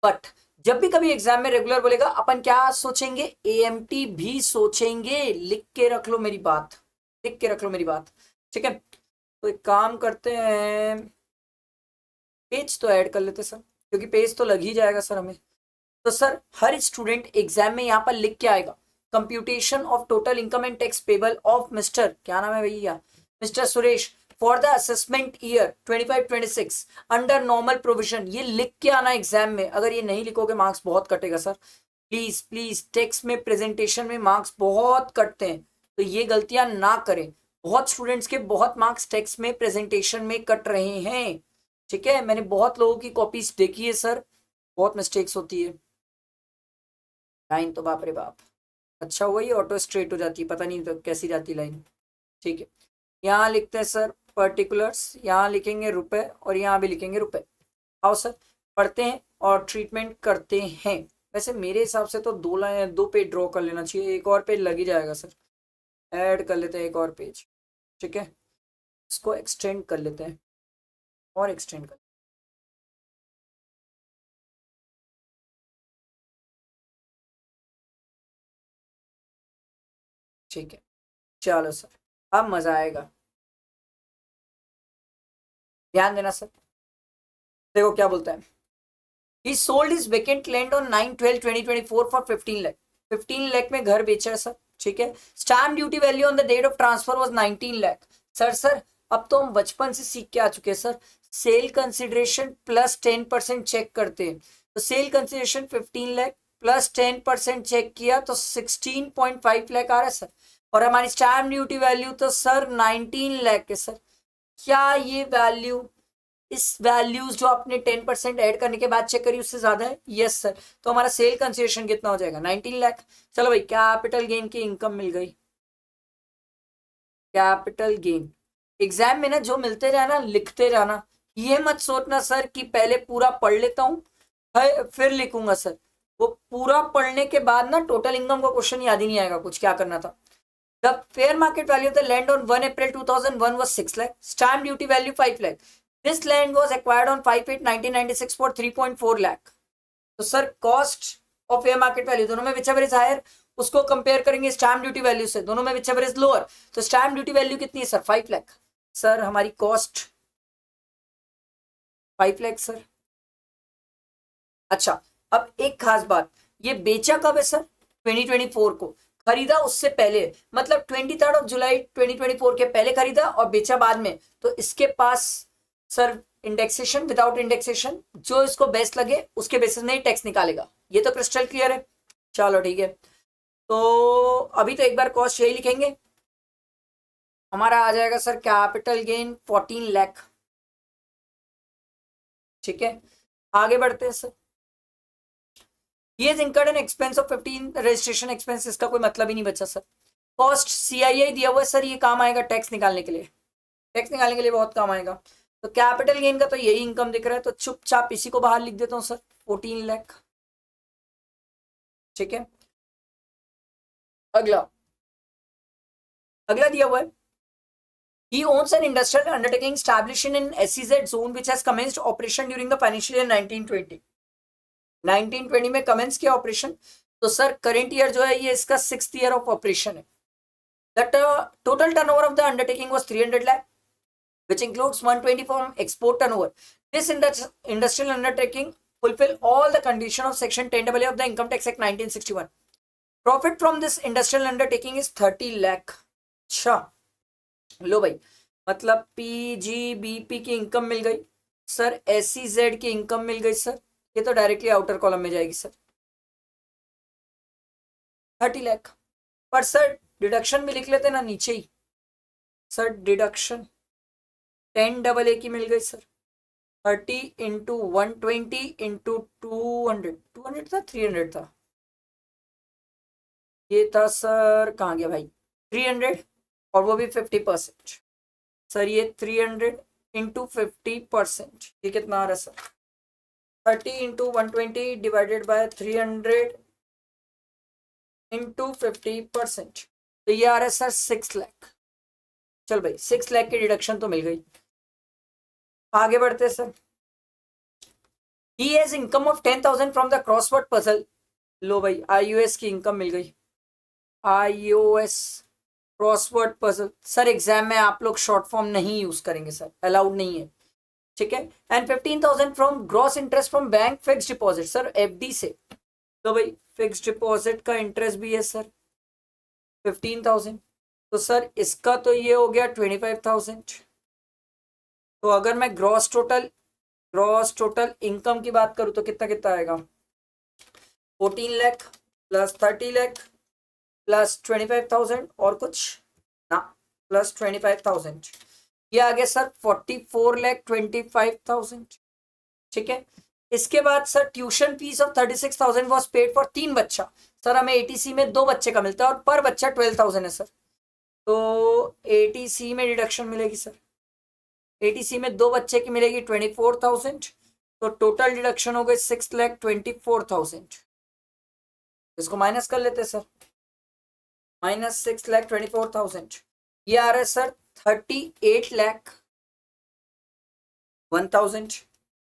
but जब भी कभी exam में regular बोलेगा अपन क्या सोचेंगे, एएमटी भी सोचेंगे। लिख के रख लो मेरी बात, लिख के रख लो मेरी बात। ठीक है, तो एक काम करते हैं, पेज तो ऐड कर लेते सर, क्योंकि पेज तो लग ही जाएगा सर हमें। तो सर हर स्टूडेंट एग्जाम में यहाँ पर लिख के आएगा, computation of total income and tax payable of mister, क्या नाम है भैया, mister Suresh, for the assessment year 25-26 under normal provision. ये लिख के आना एग्जाम में, अगर ये नहीं लिखोगे मार्क्स बहुत कटेगा सर। प्लीज प्लीज, टेक्स्ट में प्रेजेंटेशन में मार्क्स बहुत कटते हैं, तो ये गलतियां ना करें। बहुत स्टूडेंट्स के बहुत मार्क्स टेक्स्ट में प्रेजेंटेशन में कट रहे हैं। ठीक है, मैंने बहुत लोगों की कॉपीज देखी है सर, बहुत मिस्टेक्स होती है। लाइन तो बाप रे बाप, अच्छा हुआ ये ऑटो स्ट्रेट हो जाती है, पता नहीं तो कैसी जाती लाइन। ठीक है, यहाँ लिखते हैं सर पर्टिकुलर्स, यहाँ लिखेंगे रुपए और यहाँ भी लिखेंगे रुपए। आओ सर पढ़ते हैं और ट्रीटमेंट करते हैं। वैसे मेरे हिसाब से तो 2 पेज ड्रॉ कर लेना चाहिए, एक और पेज लग ही जाएगा सर। ऐड कर लेते हैं एक और पेज। ठीक है, इसको एक्सटेंड कर लेते हैं और एक्सटेंड कर, ठीक है। चलो सर अब मजा आएगा, ध्यान देना सर। देखो क्या बोलता है, he sold his vacant land on 9/12/2024 for 15 lakh। 15 lakh में घर बेचा है सर। ठीक है, stamp duty value on the date of transfer was 19 lakh. Sir अब तो हम बचपन से सीख के आ चुके हैं sir, sale consideration plus 10% check करते हैं। तो sale consideration 15 lakh plus 10% check किया तो 16.5 लाख आ रहा है सर। और हमारी स्टैम्प ड्यूटी वैल्यू तो सर 19 लाख है सर। क्या ये वैल्यू इस वैल्यूज जो आपने 10% ऐड करने के बाद चेक करी उससे ज्यादा है? Yes sir. तो हमारा सेल कंसिडरेशन कितना हो जाएगा? 19 लाख। चलो भाई, कैपिटल गेन की इनकम मिल गई। कैपिटल गेन एग्जाम में ना जो मिलते रहना लिखते रहना, ये मत सोचना सर कि पहले पूरा पढ़ लेता हूँ फिर लिखूंगा सर। वो पूरा पढ़ने के बाद ना टोटल इनकम का क्वेश्चन याद ही नहीं आएगा कुछ क्या करना था। The fair market value of the land on 1 April 2001 was 6 lakh. Stamp duty value 5 lakh. This land was acquired on 5/8/1996 for 3.4 lakh. तो sir cost of fair market value दोनों में whichever is higher उसको compare करेंगे stamp duty value से, दोनों में whichever is lower। तो stamp duty value कितनी है सर? 5 लाख। सर हमारी कॉस्ट 5 लाख सर। अच्छा, अब एक खास बात, ये बेचा कब है सर? 2024 को। खरीदा उससे पहले, मतलब 23 जुलाई 2024 के पहले खरीदा और बेचा बाद में। तो इसके पास सर इंडेक्सेशन विदाउट इंडेक्सेशन जो इसको बेस्ट लगे उसके बेसिस में ही टैक्स निकालेगा। ये तो क्रिस्टल क्लियर है। चलो ठीक है, तो अभी तो एक बार कॉस्ट यही लिखेंगे। हमारा आ जाएगा सर कैपिटल गेन 14 लाख। ठीक है, आगे बढ़ते हैं सर। ये incurred an expense of 15 registration expense, इसका कोई मतलब ही नहीं बचा सर। कॉस्ट सीआईआई दिया हुआ है सर, ये काम आएगा टैक्स निकालने के लिए, टैक्स निकालने के लिए बहुत काम आएगा। तो कैपिटल गेन का तो यही इनकम दिख रहा है, तो चुपचाप इसी को बाहर लिख देता हूं सर, 14 लाख। ठीक है, अगला अगला दिया हुआ है, he owns an industrial undertaking established in SEZ zone which has commenced operation during the financial year 1920। 1920 में कमेंस किया ऑपरेशन, तो सर करंट ईयर जो है ये इसका 6th ईयर ऑफ ऑपरेशन है। The total turnover of the undertaking was 300 lakh which includes 120 from export turnover. This industrial undertaking fulfill all the condition of section 10AA of the Income Tax Act 1961. Profit from this industrial undertaking is 30 lakh। अच्छा लो भाई, मतलब PGBP की income मिल गई sir, SEZ की income मिल गई sir, ये तो डायरेक्टली आउटर कॉलम में जाएगी सर, 30 लाख। पर सर डिडक्शन भी लिख लेते ना नीचे ही सर, डिडक्शन 10AA की मिल गई सर, 30 इंटू 120 इंटू 200, 200 था 300 था, ये था सर, कहाँ गया भाई, 300 और वो भी 50%। सर ये 300 इंटू 50%, ये कितना आ रहा है sir? 30 into 120 divided by 300 into 50%, तो ये आ रहा है सर 6 लाख। चल भाई 6 लाख की डिडक्शन तो मिल गई। आगे बढ़ते sir. He has income of 10,000 from the crossword puzzle. लो भाई आईओएस की इनकम मिल गई, IOS crossword puzzle. Sir exam में आप लोग शॉर्ट फॉर्म नहीं यूज करेंगे सर, अलाउड नहीं है। ठीक है, and 15,000 from gross interest from bank fix deposit, sir FD से। तो भाई फिक्स डिपॉजिट का इंटरेस्ट भी है सर 15,000, तो सर इसका तो ये हो गया 25,000। तो अगर मैं ग्रॉस टोटल इनकम की बात करूं तो कितना कितना आएगा? 14 लाख प्लस 30 लाख प्लस 25,000 और कुछ ना, प्लस 25,000, ये आ गया सर 44,25,000। ठीक है, इसके बाद sir tuition fees of 36,000 was paid for 3 बच्चा। सर हमें एटीसी में 2 बच्चे का मिलता है और पर बच्चा 12,000 है सर, तो एटीसी में डिडक्शन मिलेगी सर, एटीसी में 2 बच्चे की मिलेगी 24,000, तो टोटल डिडक्शन हो गई 6,24,000। इसको माइनस कर लेते सर, माइनस 6,24,000, ये आ रहा है सर 38,01,000।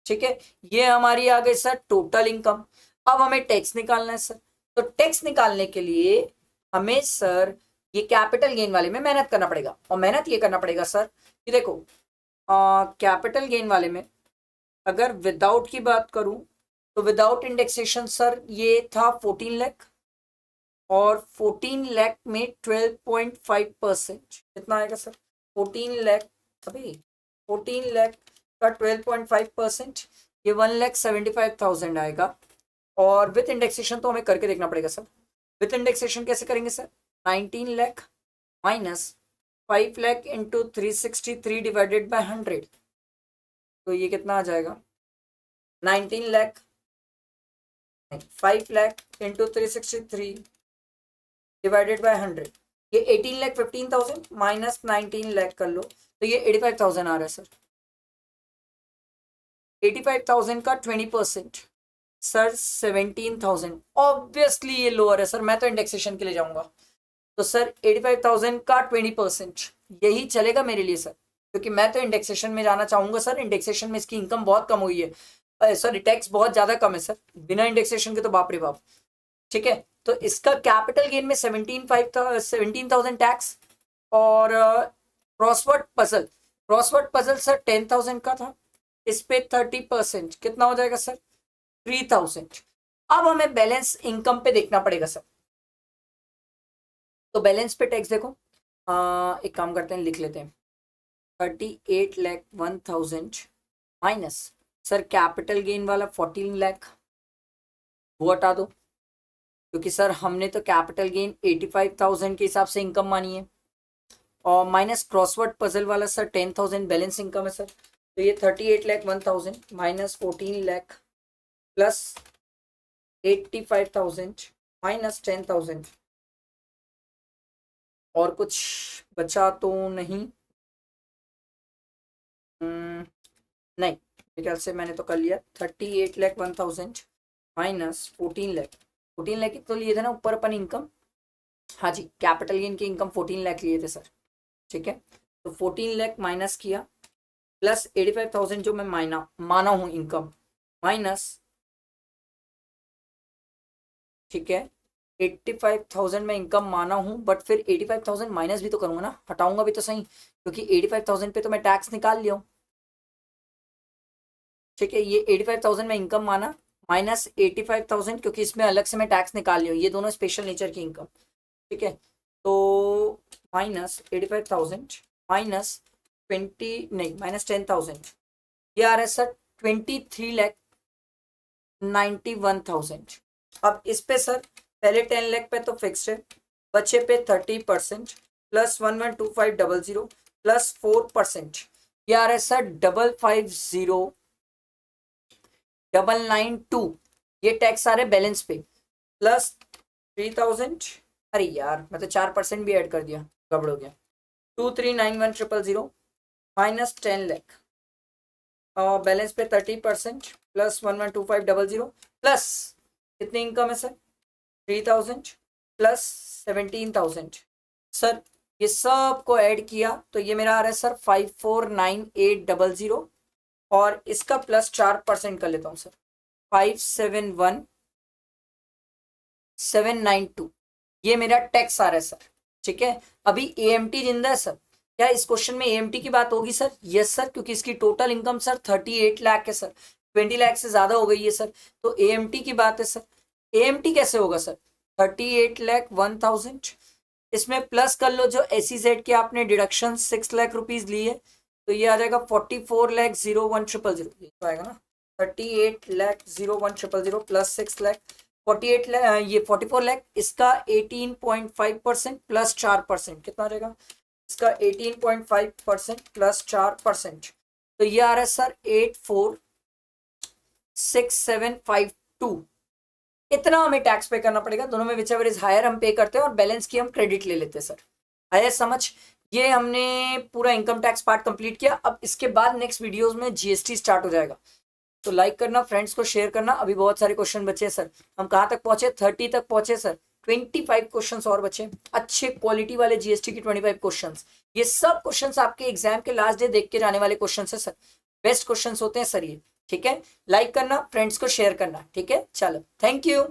ठीक है, ये हमारी आ गई सर टोटल इनकम। अब हमें टैक्स निकालना है सर, तो टैक्स निकालने के लिए हमें सर ये कैपिटल गेन वाले में मेहनत करना पड़ेगा, और मेहनत ये करना पड़ेगा सर कि देखो कैपिटल गेन वाले में अगर विदाउट की बात करूं तो विदाउट इंडेक्सेशन सर ये था 14 लाख, और 14 लाख में 12.5% कितना आएगा सर? 14 लाख, अभी 14 लाख का 12.5%, ये 1,75,000 आएगा। और विथ इंडेक्सेशन तो हमें करके देखना पड़ेगा सर। विथ इंडेक्सेशन कैसे करेंगे sir? 19 lakh minus 5 lakh into 363 divided by 100, तो ये कितना आ जाएगा? 19 lakh 5 lakh into 363 divided by 100, ये 18,15,000 माइनस 19 लाख कर लो तो ये 85,000 आ रहा है सर। 85,000 का 20% सर 17,000। ऑब्वियसली ये लोअर है सर, मैं तो इंडेक्सेशन के लिए जाऊंगा। तो सर 85,000 का 20% यही चलेगा मेरे लिए सर, क्योंकि मैं तो इंडेक्सेशन में जाना चाहूंगा सर। इंडेक्सेशन में इसकी इनकम बहुत कम हुई है, सॉरी टैक्स बहुत ज्यादा कम है सर, बिना इंडेक्सेशन के तो बाप रे बाप। ठीक है, तो इसका कैपिटल गेन में 17,000 टैक्स। और क्रॉसवर्ड पजल सर 10,000 का था, इस पे 30% कितना हो जाएगा सर? 3,000। अब हमें बैलेंस इनकम पे देखना पड़ेगा सर। तो बैलेंस पे टैक्स देखो, एक काम करते हैं, लिख लेते हैं 38,01,000 माइनस सर कैपिटल गेन वाला 14 लाख, वो हटा दो, क्योंकि सर हमने तो कैपिटल गेन 85,000 के हिसाब से इनकम मानी है। और माइनस क्रॉसवर्ड पजल वाला सर 10,000 बैलेंस इनकम है सर, तो ये 38,01,000 माइनस 14 लाख प्लस 85,000 माइनस 10,000। और कुछ बचा तो नहीं? नहीं, मेरे ख्याल से मैंने तो कर लिया। 38,01,000 माइनस 14 लाख तो लिए थे ना ऊपर अपन इनकम। हाँ जी, कैपिटल गेन की इनकम 14 लाख लिए थे सर। ठीक है, तो 14 लाख माइनस किया प्लस 85,000 जो मैं माना हूं इनकम माइनस, ठीक है 85,000 में इनकम माना हूं, बट फिर 85,000 माइनस भी तो करूंगा ना, हटाऊंगा भी तो सही, क्योंकि 85,000 पे तो मैं टैक्स निकाल लिया हूं। ठीक है, ये 85,000 में इनकम माना माइनस 85,000, क्योंकि इसमें अलग से मैं टैक्स निकाल लिया हूं, ये दोनों स्पेशल नेचर की इनकम। ठीक है, तो माइनस 85,000 माइनस 20 नहीं माइनस 10,000, ये आ रहा है सर 23,91,000। अब इस पे सर पहले 10 लाख पे तो फिक्स्ड है, बचे पे 30% प्लस 112500 प्लस 4%, ये आ रहा है सर 550,992, ये टैक्स आ रहे बैलेंस पे प्लस 3,000। अरे यार मैं तो 4% भी ऐड कर दिया, गड़बड़ हो गया। 2391,000 माइनस 10 लाख और बैलेंस पे 30% प्लस 112500 प्लस कितनी इनकम है सर? 3,000 प्लस 17,000। सर ये सब को ऐड किया तो ये मेरा आ रहा है सर 549800, और इसका प्लस 4% कर लेता हूं सर 571,792, ये मेरा टैक्स आ रहा है सर। ठीक है, अभी एएमटी जिंदा है सर, क्या इस क्वेश्चन में एएमटी की बात होगी सर? यस सर, क्योंकि इसकी टोटल इनकम सर 38 लाख है सर, 20 लाख से ज्यादा हो गई है सर, तो एएमटी की बात है सर। एएमटी कैसे होगा सर? 38,01,000, इसमें प्लस कर लो जो एसीजेड के आपने डिडक्शन 6 लाख रुपीज ली है, तो ये आ जाएगा 44,01,000 तो आएगा ना 38,01,000 प्लस 6 लाख 48 लाख, ये 44 लाख, इसका 18.5% प्लस 4% कितना रहेगा? इसका 18.5% प्लस 4%, तो ये आ रहा है सर 846752। इतना हमें टैक्स पे करना पड़ेगा, दोनों में विचएवर इज हायर हम पे करते हैं और बैलेंस की हम क्रेडिट ले लेते हैं सर। आया समझ? ये हमने पूरा इनकम टैक्स पार्ट कंप्लीट किया। अब इसके बाद नेक्स्ट वीडियोस में जीएसटी स्टार्ट हो जाएगा, तो लाइक करना, फ्रेंड्स को शेयर करना। अभी बहुत सारे क्वेश्चन बचे सर, हम कहाँ तक पहुंचे? 30 तक पहुंचे सर, 25 क्वेश्चंस और बचे, अच्छे क्वालिटी वाले जीएसटी की 25 क्वेश्चंस। ये सब क्वेश्चंस आपके एग्जाम के लास्ट डे देख के जाने वाले क्वेश्चंस है सर, बेस्ट क्वेश्चंस होते हैं सर ये। ठीक है, लाइक करना, फ्रेंड्स को शेयर करना। ठीक है, चलो थैंक यू।